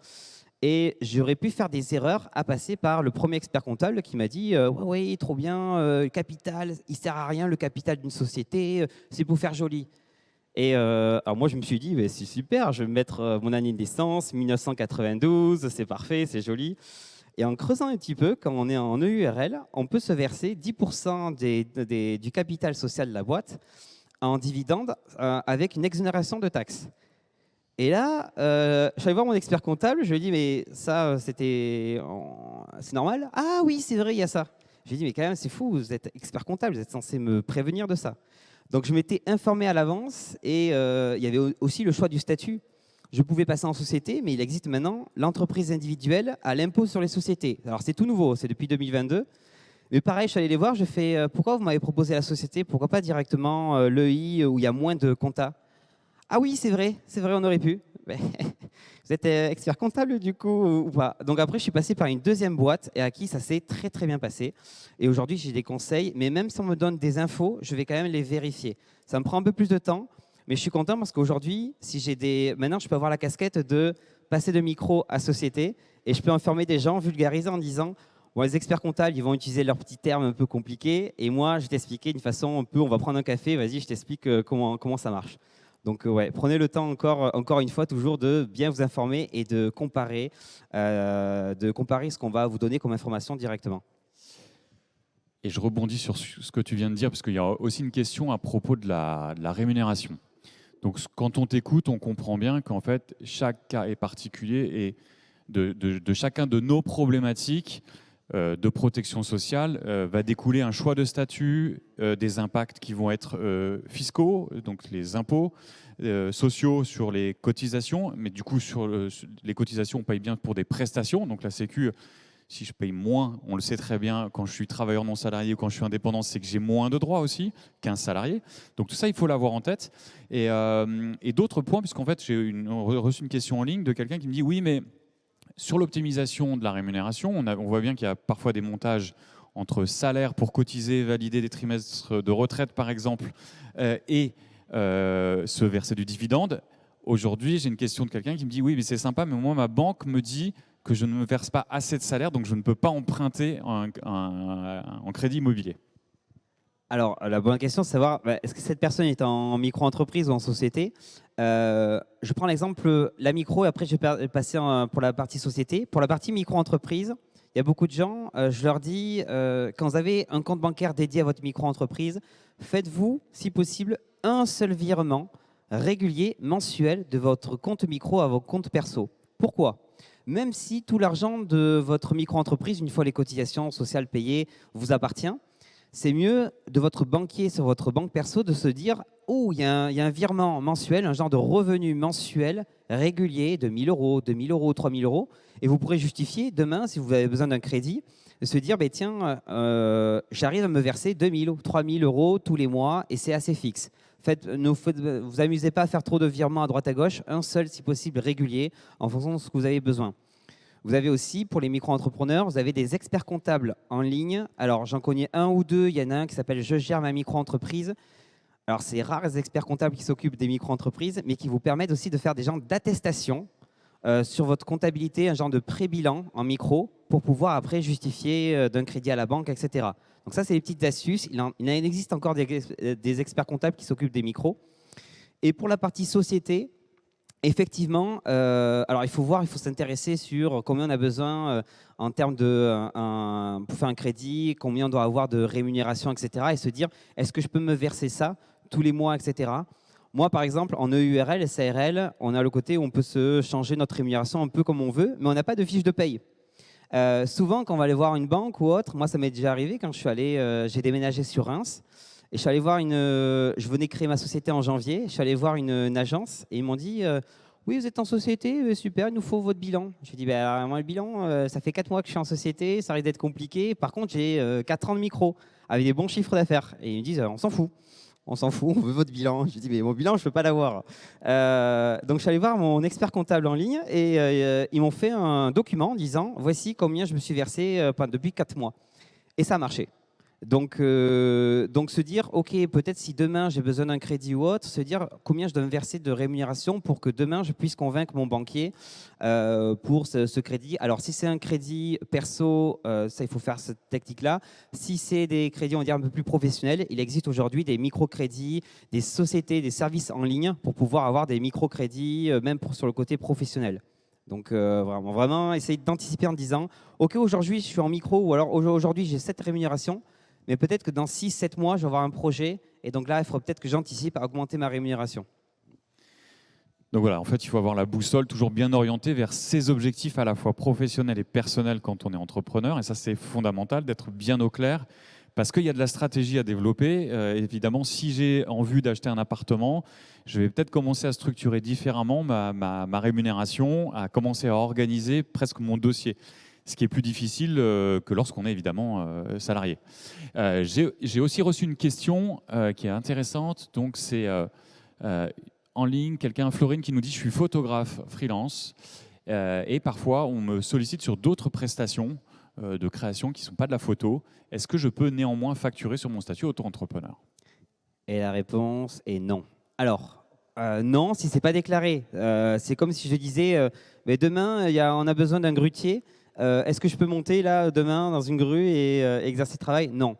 Et j'aurais pu faire des erreurs à passer par le premier expert comptable qui m'a dit ouais, trop bien, le capital, il ne sert à rien, le capital d'une société, c'est pour faire joli. Et alors moi, je me suis dit, c'est super, je vais mettre mon année de naissance, 1992, c'est parfait, c'est joli. Et en creusant un petit peu, quand on est en EURL, on peut se verser 10% du capital social de la boîte en dividende avec une exonération de taxes. Et là, je suis allé voir mon expert comptable, je lui ai dit, mais ça, c'est normal? Ah oui, c'est vrai, il y a ça. J'ai dit, mais quand même, c'est fou, vous êtes expert comptable, vous êtes censé me prévenir de ça. Donc, je m'étais informé à l'avance et il y avait aussi le choix du statut. Je pouvais passer en société, mais il existe maintenant l'entreprise individuelle à l'impôt sur les sociétés. Alors, c'est tout nouveau, c'est depuis 2022. Mais pareil, je suis allé les voir, je fais pourquoi vous m'avez proposé la société? Pourquoi pas directement l'EI où il y a moins de compta? Ah oui, c'est vrai, on aurait pu. Vous êtes expert comptable du coup ou pas? Donc après, je suis passé par une deuxième boîte et à qui ça s'est très très bien passé. Et aujourd'hui, j'ai des conseils, mais même si on me donne des infos, je vais quand même les vérifier. Ça me prend un peu plus de temps, mais je suis content parce qu'aujourd'hui, maintenant, je peux avoir la casquette de passer de micro à société et je peux informer des gens, vulgariser en disant bon, les experts comptables, ils vont utiliser leurs petits termes un peu compliqués et moi, je vais t'expliquer d'une façon un peu, on va prendre un café, vas-y, je t'explique comment ça marche. Donc ouais, prenez le temps encore une fois toujours de bien vous informer et de comparer ce qu'on va vous donner comme information directement. Et je rebondis sur ce que tu viens de dire, parce qu'il y a aussi une question à propos de la rémunération. Donc, quand on t'écoute, on comprend bien qu'en fait, chaque cas est particulier et de chacun de nos problématiques de protection sociale va découler un choix de statut, des impacts qui vont être fiscaux, donc les impôts, sociaux sur les cotisations, mais du coup, les cotisations, on paye bien pour des prestations. Donc, la Sécu, si je paye moins, on le sait très bien, quand je suis travailleur non salarié ou quand je suis indépendant, c'est que j'ai moins de droits aussi qu'un salarié. Donc tout ça, il faut l'avoir en tête. Et d'autres points, puisqu'en fait, j'ai reçu une question en ligne de quelqu'un qui me dit « Oui, mais sur l'optimisation de la rémunération, on voit bien qu'il y a parfois des montages entre salaire pour cotiser, valider des trimestres de retraite, par exemple, et se verser du dividende. Aujourd'hui, j'ai une question de quelqu'un qui me dit « Oui, mais c'est sympa, mais moi, ma banque me dit… » que je ne me verse pas assez de salaire, donc je ne peux pas emprunter en crédit immobilier. Alors, la bonne question, c'est de savoir, est-ce que cette personne est en micro-entreprise ou en société? Je prends l'exemple, la micro, et après je vais passer pour la partie société. Pour la partie micro-entreprise, il y a beaucoup de gens, je leur dis, quand vous avez un compte bancaire dédié à votre micro-entreprise, faites-vous, si possible, un seul virement régulier, mensuel, de votre compte micro à votre compte perso. Pourquoi? Même si tout l'argent de votre micro-entreprise, une fois les cotisations sociales payées, vous appartient, c'est mieux de votre banquier sur votre banque perso de se dire « Oh, il y a un virement mensuel, un genre de revenu mensuel régulier de 1 000 euros, 2 000 euros, 3 000 euros. » Et vous pourrez justifier demain, si vous avez besoin d'un crédit, de se dire « Tiens, j'arrive à me verser 2 000 ou 3 000 euros tous les mois et c'est assez fixe. » Ne vous amusez pas à faire trop de virements à droite à gauche, un seul si possible régulier en fonction de ce que vous avez besoin. Vous avez aussi, pour les micro-entrepreneurs, vous avez des experts comptables en ligne. Alors, j'en connais un ou deux. Il y en a un qui s'appelle « Je gère ma micro-entreprise ». Alors, c'est rare les experts comptables qui s'occupent des micro-entreprises, mais qui vous permettent aussi de faire des genres d'attestation sur votre comptabilité, un genre de pré-bilan en micro, pour pouvoir après justifier d'un crédit à la banque, etc. Donc ça, c'est des petites astuces. Il existe encore des experts comptables qui s'occupent des micros. Et pour la partie société, effectivement, alors il faut s'intéresser sur combien on a besoin en termes pour faire un crédit, combien on doit avoir de rémunération, etc. Et se dire, est-ce que je peux me verser ça tous les mois, etc. Moi, par exemple, en EURL, SARL, on a le côté où on peut se changer notre rémunération un peu comme on veut, mais on n'a pas de fiche de paye. Souvent, quand on va aller voir une banque ou autre, moi, ça m'est déjà arrivé quand j'ai déménagé sur Reims. Et je suis allé voir je venais créer ma société en janvier. Je suis allé voir une agence et ils m'ont dit oui, vous êtes en société, super, il nous faut votre bilan. Je lui ai dit moi, le bilan, ça fait 4 mois que je suis en société, ça risque d'être compliqué. Par contre, j'ai 4 ans de micro avec des bons chiffres d'affaires. Et ils me disent on s'en fout. On s'en fout, on veut votre bilan. Je lui dis mais mon bilan, je ne peux pas l'avoir. Donc, je suis allé voir mon expert comptable en ligne et ils m'ont fait un document en disant voici combien je me suis versé depuis 4 mois. Et ça a marché. Donc se dire, OK, peut-être si demain j'ai besoin d'un crédit ou autre, se dire combien je dois me verser de rémunération pour que demain je puisse convaincre mon banquier pour ce crédit. Alors si c'est un crédit perso, ça il faut faire cette technique-là. Si c'est des crédits, on va dire un peu plus professionnels, il existe aujourd'hui des microcrédits, des sociétés, des services en ligne pour pouvoir avoir des microcrédits, même sur le côté professionnel. Donc vraiment essayer d'anticiper en disant, OK, aujourd'hui je suis en micro ou alors aujourd'hui j'ai cette rémunération. Mais peut-être que dans 6-7 mois, je vais avoir un projet. Et donc là, il faudra peut-être que j'anticipe à augmenter ma rémunération. Donc voilà, en fait, il faut avoir la boussole toujours bien orientée vers ses objectifs à la fois professionnels et personnels quand on est entrepreneur. Et ça, c'est fondamental d'être bien au clair parce qu'il y a de la stratégie à développer. Évidemment, si j'ai en vue d'acheter un appartement, je vais peut-être commencer à structurer différemment ma rémunération, à commencer à organiser presque mon dossier. Ce qui est plus difficile que lorsqu'on est évidemment salarié. J'ai aussi reçu une question qui est intéressante. Donc, c'est en ligne, Florine, qui nous dit « Je suis photographe freelance et parfois, on me sollicite sur d'autres prestations de création qui ne sont pas de la photo. Est-ce que je peux néanmoins facturer sur mon statut auto-entrepreneur ?» Et la réponse est non. Alors, non, si ce n'est pas déclaré. C'est comme si je disais mais demain, on a besoin d'un grutier. Est-ce que je peux monter là demain dans une grue et exercer le travail? Non.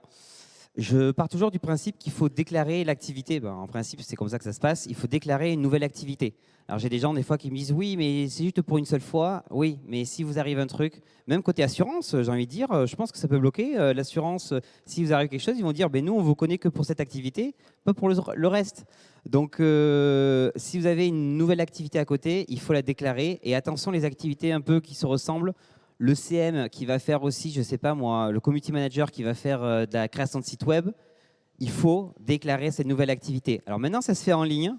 Je pars toujours du principe qu'il faut déclarer l'activité. En principe, c'est comme ça que ça se passe. Il faut déclarer une nouvelle activité. Alors, j'ai des gens, des fois, qui me disent oui, mais c'est juste pour une seule fois. Oui, mais si vous arrive un truc, même côté assurance, j'ai envie de dire, je pense que ça peut bloquer. L'assurance, si vous arrive quelque chose, ils vont dire ben, nous, on vous connaît que pour cette activité, pas pour le reste. Donc, si vous avez une nouvelle activité à côté, il faut la déclarer. Et attention, les activités un peu qui se ressemblent. Le CM qui va faire aussi, je ne sais pas moi, le community manager qui va faire de la création de site web, il faut déclarer cette nouvelle activité. Alors maintenant, ça se fait en ligne,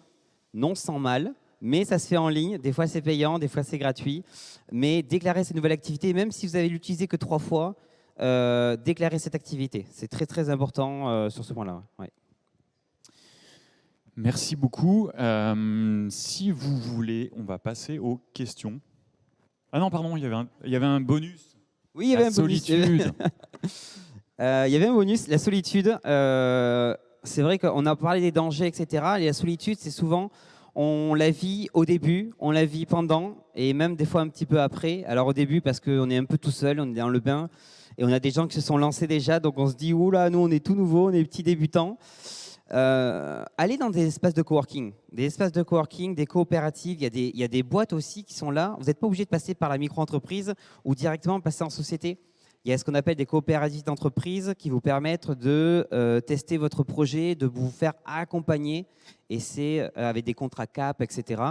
non sans mal, mais ça se fait en ligne. Des fois, c'est payant, des fois, c'est gratuit. Mais déclarer cette nouvelle activité, même si vous avez l'utilisé que 3 fois, déclarer cette activité. C'est très, très important sur ce point-là. Ouais. Merci beaucoup. Si vous voulez, on va passer aux questions. Ah non, pardon, il y avait un bonus. Oui, il y avait un solitude. bonus. Il y avait un bonus, la solitude. C'est vrai qu'on a parlé des dangers, etc. Et la solitude, c'est souvent, on la vit au début, on la vit pendant, et même des fois un petit peu après. Alors au début, parce qu'on est un peu tout seul, on est dans le bain, et on a des gens qui se sont lancés déjà, donc on se dit, oula, nous on est tout nouveau, on est petits débutants. Allez dans des espaces de coworking, des coopératives, il y a des boîtes aussi qui sont là. Vous n'êtes pas obligé de passer par la micro-entreprise ou directement passer en société. Il y a ce qu'on appelle des coopératives d'entreprise qui vous permettent de tester votre projet, de vous faire accompagner, et c'est avec des contrats CAP, etc.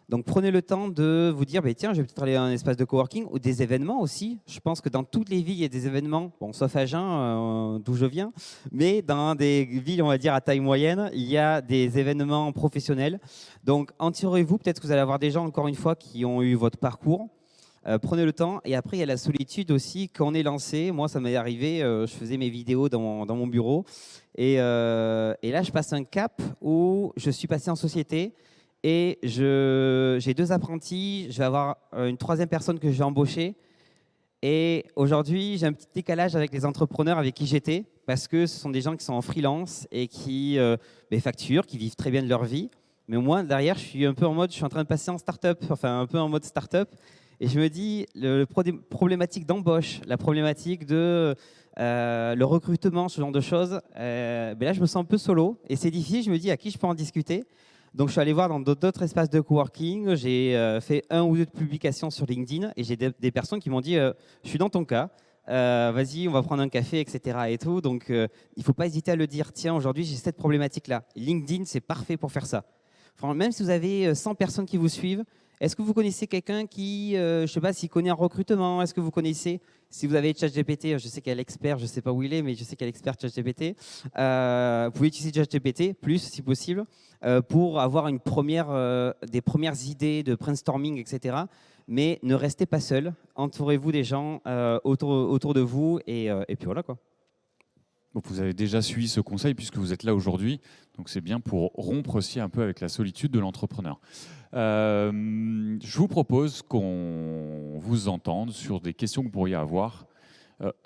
Donc prenez le temps de vous dire, tiens, je vais peut-être aller dans un espace de coworking ou des événements aussi. Je pense que dans toutes les villes, il y a des événements, bon, sauf Agen, d'où je viens, mais dans des villes, on va dire, à taille moyenne, il y a des événements professionnels. Donc entourez-vous, peut-être que vous allez avoir des gens, encore une fois, qui ont eu votre parcours. Prenez le temps. Et après, il y a la solitude aussi. Quand on est lancé, moi, ça m'est arrivé, je faisais mes vidéos dans mon bureau. Et là, je passe un cap où je suis passé en société. Et j'ai 2 apprentis. Je vais avoir une 3e personne que je vais embaucher. Et aujourd'hui, j'ai un petit décalage avec les entrepreneurs avec qui j'étais. Parce que ce sont des gens qui sont en freelance et qui facturent, qui vivent très bien de leur vie. Mais moi, derrière, je suis un peu en mode, je suis en train de passer en start-up. Enfin, un peu en mode start-up. Et je me dis, le problématique d'embauche, la problématique de le recrutement, ce genre de choses, là, je me sens un peu solo. Et c'est difficile, je me dis à qui je peux en discuter. Donc, je suis allé voir dans d'autres espaces de coworking. J'ai fait 1 ou 2 publications sur LinkedIn. Et j'ai des personnes qui m'ont dit, je suis dans ton cas. Vas-y, on va prendre un café, etc. Et tout. Donc, il ne faut pas hésiter à le dire. Tiens, aujourd'hui, j'ai cette problématique-là. LinkedIn, c'est parfait pour faire ça. Enfin, même si vous avez 100 personnes qui vous suivent, est-ce que vous connaissez quelqu'un qui, je ne sais pas, s'il connaît en recrutement? Est-ce que vous connaissez, si vous avez ChatGPT, je sais qu'il y a l'expert, je ne sais pas où il est, mais je sais qu'il y a l'expert ChatGPT. Vous pouvez utiliser ChatGPT, plus si possible, pour avoir des premières idées de brainstorming, etc. Mais ne restez pas seul, entourez-vous des gens autour de vous, et puis voilà quoi. Donc vous avez déjà suivi ce conseil puisque vous êtes là aujourd'hui. Donc c'est bien pour rompre aussi un peu avec la solitude de l'entrepreneur. Je vous propose qu'on vous entende sur des questions que vous pourriez avoir.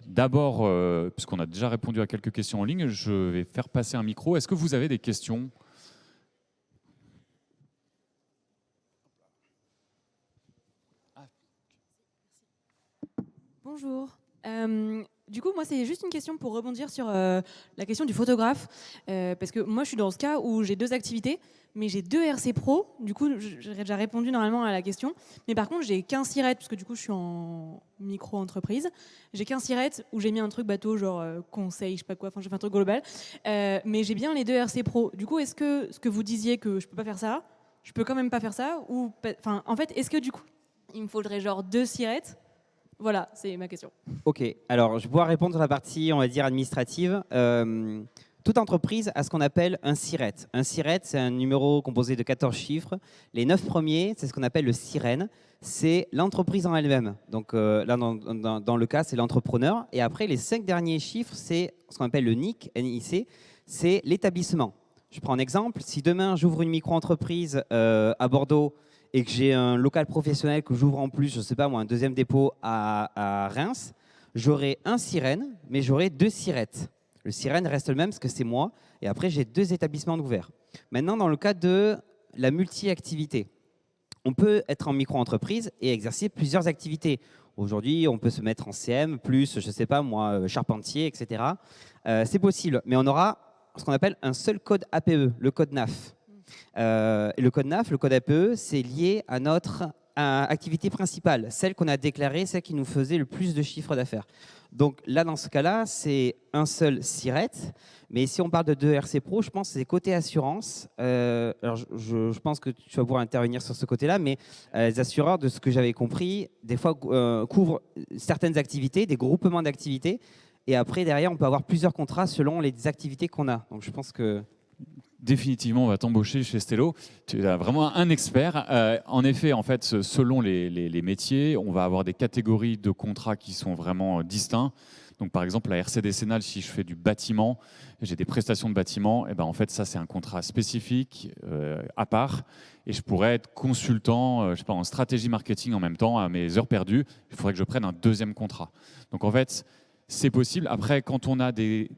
D'abord, puisqu'on a déjà répondu à quelques questions en ligne, je vais faire passer un micro. Est-ce que vous avez des questions ? Bonjour. Du coup, moi, c'est juste une question pour rebondir sur la question du photographe. Parce que moi, je suis dans ce cas où j'ai 2 activités, mais j'ai 2 RC Pro. Du coup, j'ai déjà répondu normalement à la question. Mais par contre, j'ai qu'un SIRET, parce que du coup, je suis en micro-entreprise. J'ai qu'un SIRET où j'ai mis un truc bateau, genre conseil, je sais pas quoi, enfin, j'ai fait un truc global. Mais j'ai bien les 2 RC Pro. Du coup, est-ce que ce que vous disiez que je peux pas faire ça, je peux quand même pas faire ça ou enfin, en fait, est-ce que du coup, il me faudrait genre 2 SIRET? Voilà, c'est ma question. Ok, alors je vais pouvoir répondre sur la partie, on va dire, administrative. Toute entreprise a ce qu'on appelle un SIRET. Un SIRET, c'est un numéro composé de 14 chiffres. Les 9 premiers, c'est ce qu'on appelle le SIREN. C'est l'entreprise en elle-même. Donc là, dans le cas, c'est l'entrepreneur. Et après, les 5 derniers chiffres, c'est ce qu'on appelle le NIC, NIC, c'est l'établissement. Je prends un exemple. Si demain, j'ouvre une micro-entreprise à Bordeaux, et que j'ai un local professionnel que j'ouvre en plus, je ne sais pas moi, un 2e dépôt à Reims, j'aurai un SIREN, mais j'aurai 2 SIRET. Le SIREN reste le même parce que c'est moi, et après j'ai 2 établissements ouverts. Maintenant, dans le cas de la multi-activité, on peut être en micro-entreprise et exercer plusieurs activités. Aujourd'hui, on peut se mettre en CM, plus, je ne sais pas moi, charpentier, etc. C'est possible, mais on aura ce qu'on appelle un seul code APE, le code NAF. Et le code NAF, le code APE, c'est lié à notre activité principale, celle qu'on a déclarée, celle qui nous faisait le plus de chiffre d'affaires. Donc là, dans ce cas-là, c'est un seul SIRET. Mais si on parle de 2 RC Pro, je pense que c'est côté assurance. Alors je pense que tu vas pouvoir intervenir sur ce côté-là, mais les assureurs, de ce que j'avais compris, des fois couvrent certaines activités, des groupements d'activités. Et après, derrière, on peut avoir plusieurs contrats selon les activités qu'on a. Donc je pense que... Définitivement, on va t'embaucher chez Stello. Tu es vraiment un expert. En effet, selon les métiers, on va avoir des catégories de contrats qui sont vraiment distincts. Donc, par exemple, la RC décennale, si je fais du bâtiment, j'ai des prestations de bâtiment, et ben, en fait, ça, c'est un contrat spécifique à part. Et je pourrais être consultant, je sais pas, en stratégie marketing en même temps, à mes heures perdues. Il faudrait que je prenne un deuxième contrat. Donc, en fait, c'est possible. Après, quand on a des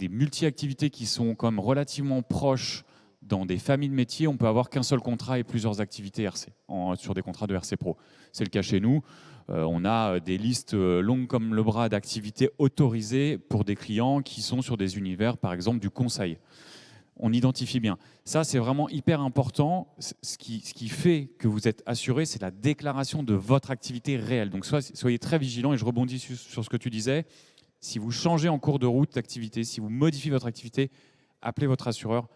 multi-activités qui sont comme relativement proches dans des familles de métiers, on peut avoir qu'un seul contrat et plusieurs activités RC sur des contrats de RC Pro. C'est le cas chez nous. On a des listes longues comme le bras d'activités autorisées pour des clients qui sont sur des univers, par exemple, du conseil. On identifie bien. Ça, c'est vraiment hyper important. Ce qui fait que vous êtes assuré, c'est la déclaration de votre activité réelle. Donc, soyez très vigilants, et je rebondis sur ce que tu disais. Si vous changez en cours de route d'activité, si vous modifiez votre activité, appelez votre assureur,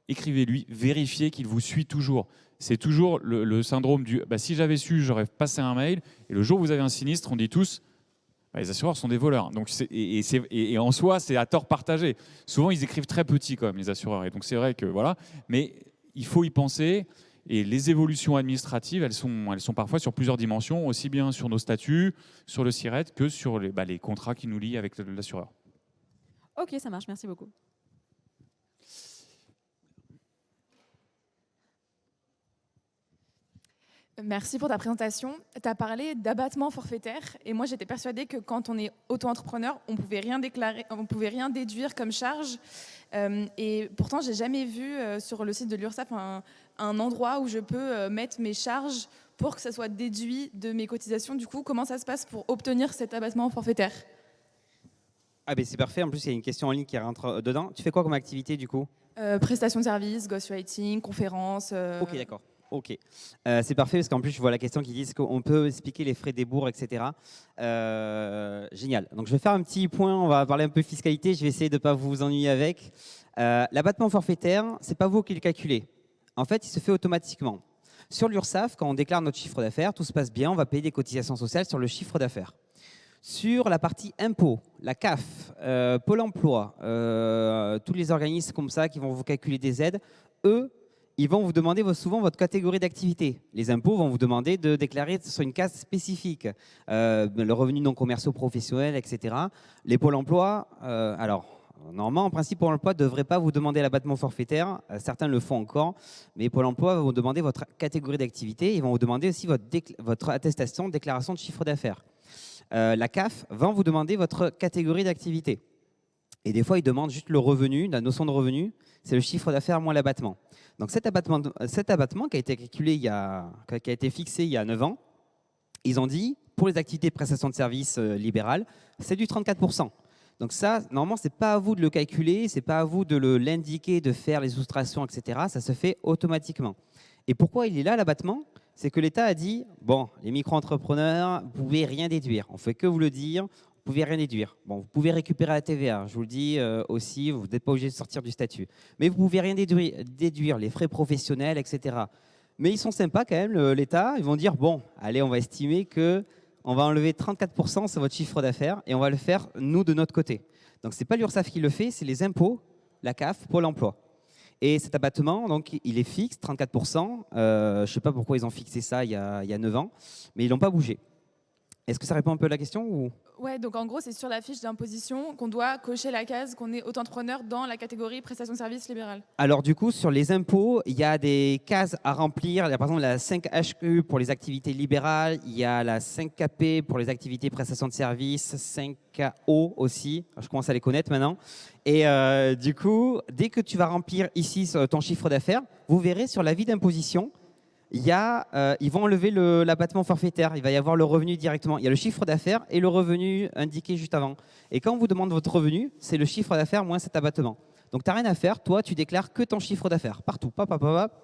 écrivez-lui, vérifiez qu'il vous suit toujours. C'est toujours le syndrome du si j'avais su, j'aurais passé un mail. Et le jour où vous avez un sinistre, on dit tous les assureurs sont des voleurs. Donc et en soi, c'est à tort partagé. Souvent, ils écrivent très petit quand même, les assureurs. Et donc c'est vrai que voilà. Mais il faut y penser. Et les évolutions administratives, elles sont parfois sur plusieurs dimensions, aussi bien sur nos statuts, sur le SIRET, que sur les contrats qui nous lient avec l'assureur. Ok, ça marche, merci beaucoup. Merci pour ta présentation. Tu as parlé d'abattement forfaitaire et moi j'étais persuadée que quand on est auto-entrepreneur, on pouvait rien déclarer, on pouvait rien déduire comme charge. Et pourtant, j'ai jamais vu sur le site de l'URSSAF un endroit où je peux mettre mes charges pour que ça soit déduit de mes cotisations. Du coup, comment ça se passe pour obtenir cet abattement forfaitaire ? Ah ben c'est parfait. En plus, il y a une question en ligne qui rentre dedans. Tu fais quoi comme activité du coup ? Prestation de service, ghostwriting, conférences. Ok, d'accord. Ok, c'est parfait parce qu'en plus je vois la question qui dit qu'on peut expliquer les frais des bourgs, etc. Génial. Donc je vais faire un petit point, on va parler un peu fiscalité, je vais essayer de ne pas vous ennuyer avec. L'abattement forfaitaire, c'est pas vous qui le calculez. En fait, il se fait automatiquement. Sur l'URSSAF, quand on déclare notre chiffre d'affaires, tout se passe bien, on va payer des cotisations sociales sur le chiffre d'affaires. Sur la partie impôts, la CAF, Pôle emploi, tous les organismes comme ça qui vont vous calculer des aides, eux, ils vont vous demander souvent votre catégorie d'activité. Les impôts vont vous demander de déclarer sur une case spécifique, le revenu non commerciaux professionnels, etc. Les pôles emploi, alors normalement, en principe, Pôle emploi ne devrait pas vous demander l'abattement forfaitaire. Certains le font encore, mais Pôle emploi va vous demander votre catégorie d'activité. Ils vont vous demander aussi votre attestation de déclaration de chiffre d'affaires. La CAF va vous demander votre catégorie d'activité. Et des fois, ils demandent juste le revenu, la notion de revenu, c'est le chiffre d'affaires moins l'abattement. Donc cet abattement qui a été calculé, qui a été fixé il y a 9 ans, ils ont dit, pour les activités de prestation de services libérales, c'est du 34%. Donc ça, normalement, ce n'est pas à vous de le calculer, ce n'est pas à vous de l'indiquer, de faire les soustractions, etc. Ça se fait automatiquement. Et pourquoi il est là, l'abattement ? C'est que l'État a dit, bon, les micro-entrepreneurs, vous ne pouvez rien déduire. On ne fait que vous le dire. Vous ne pouvez rien déduire. Bon, vous pouvez récupérer la TVA, je vous le dis aussi, vous n'êtes pas obligé de sortir du statut. Mais vous ne pouvez rien déduire, les frais professionnels, etc. Mais ils sont sympas quand même, l'État. Ils vont dire, bon, allez, on va estimer qu'on va enlever 34% sur votre chiffre d'affaires et on va le faire, nous, de notre côté. Donc, ce n'est pas l'URSSAF qui le fait, c'est les impôts, la CAF, Pôle emploi. Et cet abattement, donc, il est fixe, 34%. Je ne sais pas pourquoi ils ont fixé ça il y a 9 ans, mais ils n'ont pas bougé. Est-ce que ça répond un peu à la question ou... Ouais, donc en gros, c'est sur la fiche d'imposition qu'on doit cocher la case qu'on est auto-entrepreneur dans la catégorie prestation de services libérale. Alors du coup, sur les impôts, il y a des cases à remplir. Il y a par exemple la 5HQ pour les activités libérales, il y a la 5KP pour les activités prestation de services, 5KO aussi. Je commence à les connaître maintenant. Et du coup, dès que tu vas remplir ici ton chiffre d'affaires, vous verrez sur l'avis d'imposition, ils vont enlever l'abattement forfaitaire. Il va y avoir le revenu directement. Il y a le chiffre d'affaires et le revenu indiqué juste avant. Et quand on vous demande votre revenu, c'est le chiffre d'affaires moins cet abattement. Donc, tu n'as rien à faire. Toi, tu déclares que ton chiffre d'affaires. Partout.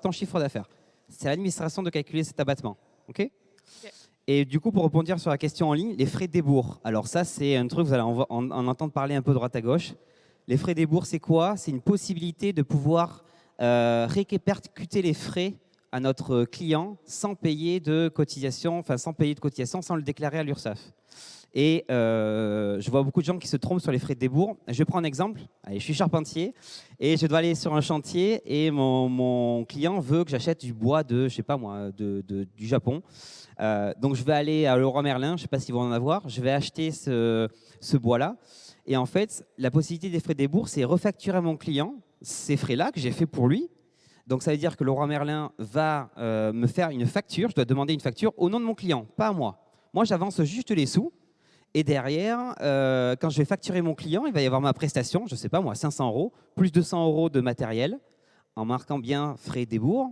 Ton chiffre d'affaires. C'est à l'administration de calculer cet abattement. OK ? Et du coup, pour rebondir sur la question en ligne, les frais de débours. Alors ça, c'est un truc, vous allez en entendre parler un peu droite à gauche. Les frais de débours, c'est quoi? C'est une possibilité de pouvoir répercuter les frais à notre client sans payer de cotisation, sans le déclarer à l'URSSAF. Et je vois beaucoup de gens qui se trompent sur les frais de débours. Je prends un exemple. Allez, je suis charpentier et je dois aller sur un chantier et mon client veut que j'achète du bois du Japon. Donc je vais aller à Leroy Merlin, je ne sais pas s'ils vont en avoir. Je vais acheter ce bois-là. Et en fait, la possibilité des frais de débours, c'est refacturer à mon client ces frais-là que j'ai fait pour lui. Donc ça veut dire que Leroy Merlin va me faire une facture. Je dois demander une facture au nom de mon client, pas à moi. Moi, j'avance juste les sous. Et derrière, quand je vais facturer mon client, il va y avoir ma prestation, je ne sais pas moi, 500 €, plus 200 € de matériel, en marquant bien frais débours.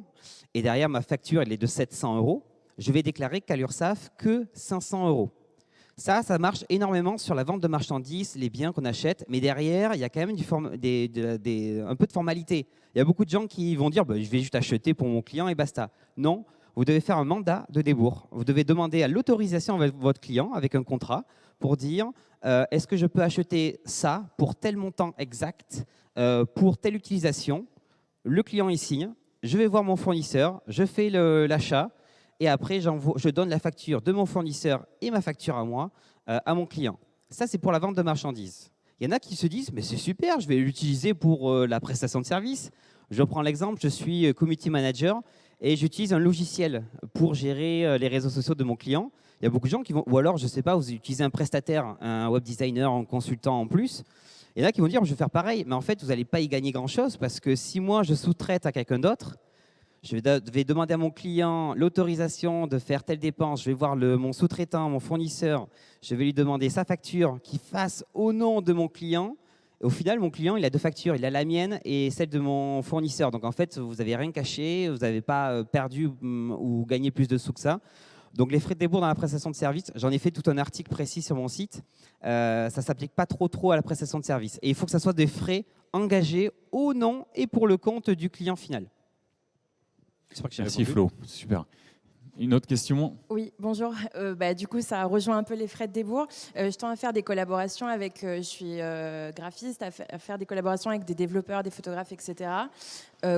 Et derrière, ma facture, elle est de 700 €. Je vais déclarer qu'à l'URSSAF que 500 €. Ça marche énormément sur la vente de marchandises, les biens qu'on achète. Mais derrière, il y a quand même un peu de formalité. Il y a beaucoup de gens qui vont dire je vais juste acheter pour mon client et basta. Non, vous devez faire un mandat de débours. Vous devez demander à l'autorisation avec votre client, avec un contrat, pour dire est-ce que je peux acheter ça pour tel montant exact, pour telle utilisation. Le client y signe, je vais voir mon fournisseur, je fais l'achat et après je donne la facture de mon fournisseur et ma facture à moi à mon client. Ça, c'est pour la vente de marchandises. Il y en a qui se disent mais c'est super, je vais l'utiliser pour la prestation de service. Je prends l'exemple, je suis community manager et j'utilise un logiciel pour gérer les réseaux sociaux de mon client. Il y a beaucoup de gens qui vont, ou alors, je ne sais pas, vous utilisez un prestataire, un web designer, un consultant en plus. Il y en a qui vont dire, je vais faire pareil. Mais en fait, vous n'allez pas y gagner grand-chose parce que si moi, je sous-traite à quelqu'un d'autre, je vais demander à mon client l'autorisation de faire telle dépense. Je vais voir mon sous-traitant, mon fournisseur. Je vais lui demander sa facture qui fasse au nom de mon client. Et au final, mon client, il a deux factures. Il a la mienne et celle de mon fournisseur. Donc, en fait, vous n'avez rien caché. Vous n'avez pas perdu ou gagné plus de sous que ça. Donc, les frais de débours dans la prestation de service, j'en ai fait tout un article précis sur mon site. Ça ne s'applique pas trop à la prestation de service. Et il faut que ça soit des frais engagés au nom et pour le compte du client final. Merci Flo, super. Une autre question? Oui, bonjour. Du coup, ça rejoint un peu les frais de débours. Je tends à faire des collaborations avec, je suis graphiste, à faire des collaborations avec des développeurs, des photographes, etc.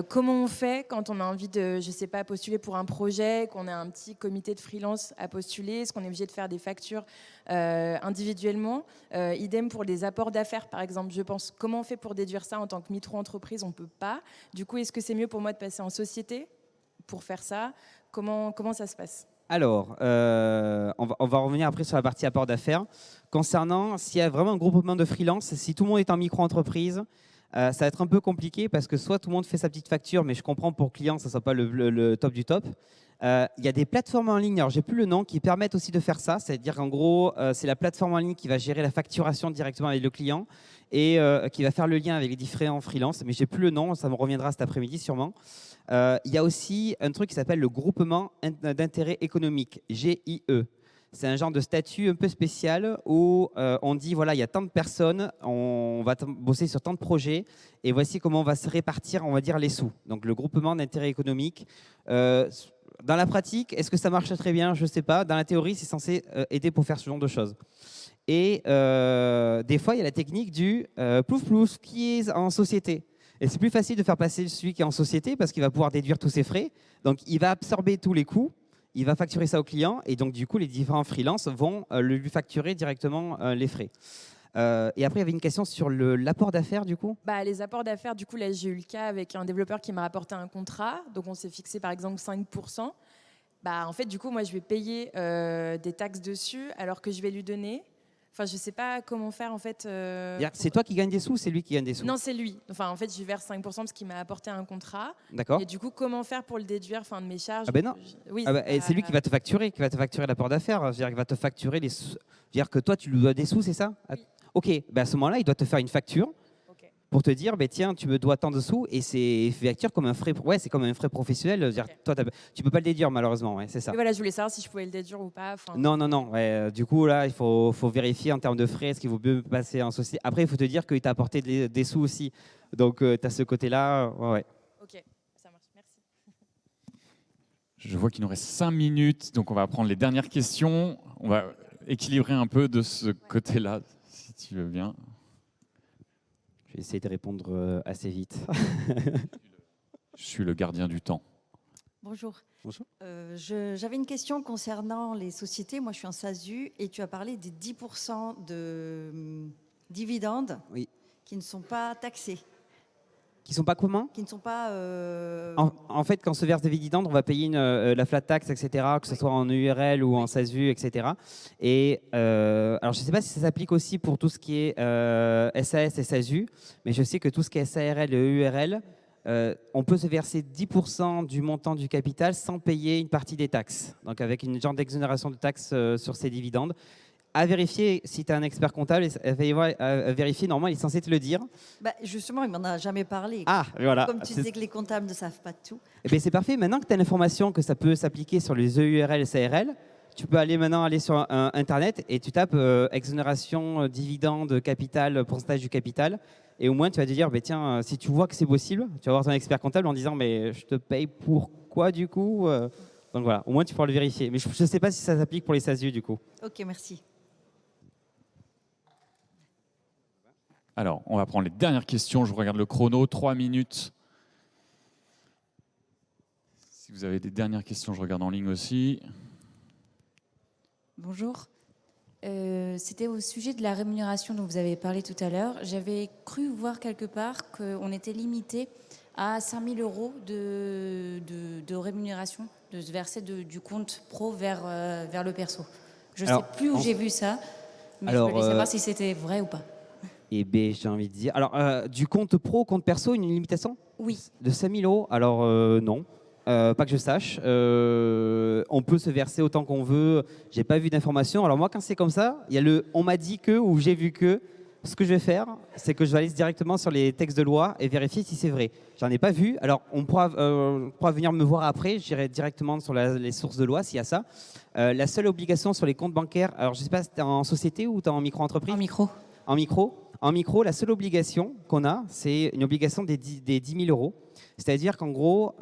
Comment on fait quand on a envie de, je sais pas, postuler pour un projet, qu'on a un petit comité de freelance à postuler? Est-ce qu'on est obligé de faire des factures individuellement? Idem pour les apports d'affaires, par exemple, je pense. Comment on fait pour déduire ça en tant que micro-entreprise? On ne peut pas. Du coup, est-ce que c'est mieux pour moi de passer en société pour faire ça? Comment ça se passe? Alors, on va revenir après sur la partie apport d'affaires. Concernant s'il y a vraiment un groupement de freelance, si tout le monde est en micro-entreprise, ça va être un peu compliqué parce que soit tout le monde fait sa petite facture, mais je comprends pour client, ça ne soit pas le top du top. Il y a des plateformes en ligne, alors j'ai plus le nom, qui permettent aussi de faire ça. C'est-à-dire qu'en gros, c'est la plateforme en ligne qui va gérer la facturation directement avec le client et qui va faire le lien avec les différents freelances. Mais j'ai plus le nom, ça me reviendra cet après-midi sûrement. Il y a aussi un truc qui s'appelle le groupement d'intérêt économique, GIE. C'est un genre de statut un peu spécial où on dit, voilà, il y a tant de personnes, on va bosser sur tant de projets, et voici comment on va se répartir, on va dire, les sous. Donc, le groupement d'intérêt économique. Dans la pratique, est-ce que ça marche très bien? Je ne sais pas. Dans la théorie, c'est censé aider pour faire ce genre de choses. Et des fois, il y a la technique du plouf-plouf qui est en société. Et c'est plus facile de faire passer celui qui est en société parce qu'il va pouvoir déduire tous ses frais. Donc, il va absorber tous les coûts. Il va facturer ça au client et donc du coup les différents freelances vont lui facturer directement les frais. Et après il y avait une question sur l'apport d'affaires du coup. Les apports d'affaires, du coup là j'ai eu le cas avec un développeur qui m'a rapporté un contrat, donc on s'est fixé par exemple 5%. En fait du coup moi je vais payer des taxes dessus alors que je vais lui donner. Enfin, je ne sais pas comment faire en fait. C'est toi qui gagnes des sous ou c'est lui qui gagne des sous? Non, c'est lui. Enfin, en fait, je lui verse 5% parce qu'il m'a apporté un contrat. D'accord. Et du coup, comment faire pour le déduire de mes charges? Ah ben non. Oui, c'est lui qui va te facturer, l'apport d'affaires. C'est-à-dire qu'il va te facturer les sous. C'est-à-dire que toi, tu lui dois des sous, c'est ça? Oui. Ok. À ce moment-là, il doit te faire une facture. Okay. pour te dire, ben tiens, tu me dois tant de sous et c'est facture comme un frais, ouais, c'est comme un frais professionnel. Dire, Ok. toi, tu peux pas le déduire malheureusement, ouais, c'est ça. Et voilà, je voulais savoir si je pouvais le déduire ou pas. Non, non, non. Ouais, du coup, là, il faut vérifier en termes de frais, est-ce qu'il vaut mieux passer en société. Après, il faut te dire qu'il t'a apporté des sous aussi. Donc, tu as ce côté-là. Ouais, ouais. Ok, ça marche, merci. Je vois qu'il nous reste 5 minutes, donc on va prendre les dernières questions. On va équilibrer un peu de ce côté-là, si tu veux bien. Je vais essayer de répondre assez vite. Je suis le gardien du temps. Bonjour. Bonjour. J'avais une question concernant les sociétés. Moi, je suis en SASU et tu as parlé des 10% de dividendes Oui. qui ne sont pas taxés, Qui sont pas communs. qui ne sont pas... En fait, quand on se verse des dividendes, on va payer la flat tax, etc., que ce soit en URL ou en SASU, etc. Et alors, je ne sais pas si ça s'applique aussi pour tout ce qui est SAS et SASU, mais je sais que tout ce qui est SARL et URL, on peut se verser 10% du montant du capital sans payer une partie des taxes. Donc, avec une genre d'exonération de taxes sur ces dividendes. À vérifier si tu es un expert comptable, à vérifier, normalement, il est censé te le dire. Bah, justement, il m'en a jamais parlé. Ah, voilà. Comme tu disais que les comptables ne savent pas tout. Eh bien, c'est parfait. Maintenant que tu as l'information que ça peut s'appliquer sur les EURL et SARL, tu peux aller sur Internet et tu tapes exonération, dividende, capital, pourcentage du capital. Et au moins, tu vas te dire, bah, tiens, si tu vois que c'est possible, tu vas voir ton expert comptable en disant, mais je te paye pourquoi du coup Donc voilà, au moins tu pourras le vérifier. Mais je ne sais pas si ça s'applique pour les SASU du coup. Ok, merci. Alors, on va prendre les dernières questions. Je regarde le chrono, 3 minutes. Si vous avez des dernières questions, je regarde en ligne aussi. Bonjour. C'était au sujet de la rémunération dont vous avez parlé tout à l'heure. J'avais cru voir quelque part qu'on était limité à 5 000 € de rémunération, de se verser du compte pro vers le perso. Je ne sais plus où j'ai vu ça, mais je voulais savoir si c'était vrai ou pas. Eh bien, j'ai envie de dire. Alors, du compte pro au compte perso, une limitation Oui. de 5 000 €. Alors, non. Pas que je sache. On peut se verser autant qu'on veut. J'ai pas vu d'informations. Alors moi, quand c'est comme ça, il y a le on m'a dit que ou j'ai vu que. Ce que je vais faire, c'est que je vais aller directement sur les textes de loi et vérifier si c'est vrai. J'en ai pas vu. Alors on pourra venir me voir après. J'irai directement sur les sources de loi s'il y a ça. La seule obligation sur les comptes bancaires. Alors je sais pas si tu es en société ou tu es en micro-entreprise. En micro. En micro, la seule obligation qu'on a, c'est une obligation des 10 000 €. C'est-à-dire qu'en gros,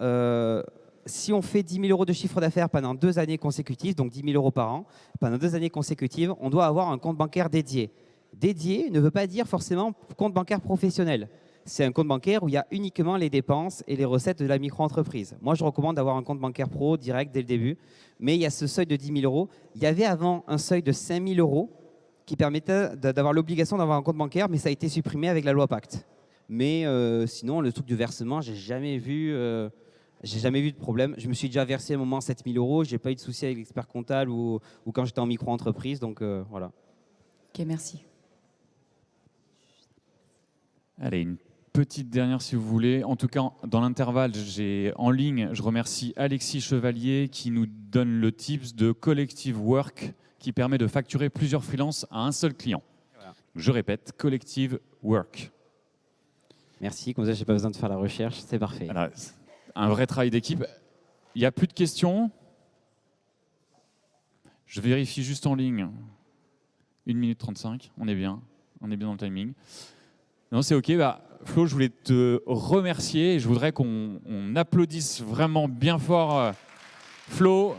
si on fait 10 000 € de chiffre d'affaires pendant 2 années consécutives, donc 10 000 € par an, pendant 2 années consécutives, on doit avoir un compte bancaire dédié. Dédié ne veut pas dire forcément compte bancaire professionnel. C'est un compte bancaire où il y a uniquement les dépenses et les recettes de la micro-entreprise. Moi, je recommande d'avoir un compte bancaire pro direct dès le début. Mais il y a ce seuil de 10 000 €. Il y avait avant un seuil de 5 000 € qui permettait d'avoir l'obligation d'avoir un compte bancaire, mais ça a été supprimé avec la loi Pacte. Mais sinon, le truc du versement, j'ai jamais vu de problème. Je me suis déjà versé à un moment 7 000 €. J'ai pas eu de souci avec l'expert comptable ou quand j'étais en micro-entreprise. Donc voilà. Ok, merci. Allez, une petite dernière si vous voulez. En tout cas, dans l'intervalle, j'ai en ligne, je remercie Alexis Chevalier qui nous donne le tips de Collective Work qui permet de facturer plusieurs freelances à un seul client. Voilà. Je répète, Collective Work. Merci, comme ça, j'ai pas besoin de faire la recherche, c'est parfait. Voilà, un vrai travail d'équipe. Il n'y a plus de questions. Je vérifie juste en ligne. 1 minute 35, on est bien dans le timing. Non, c'est OK. Flo, je voulais te remercier et je voudrais qu'on applaudisse vraiment bien fort Flo.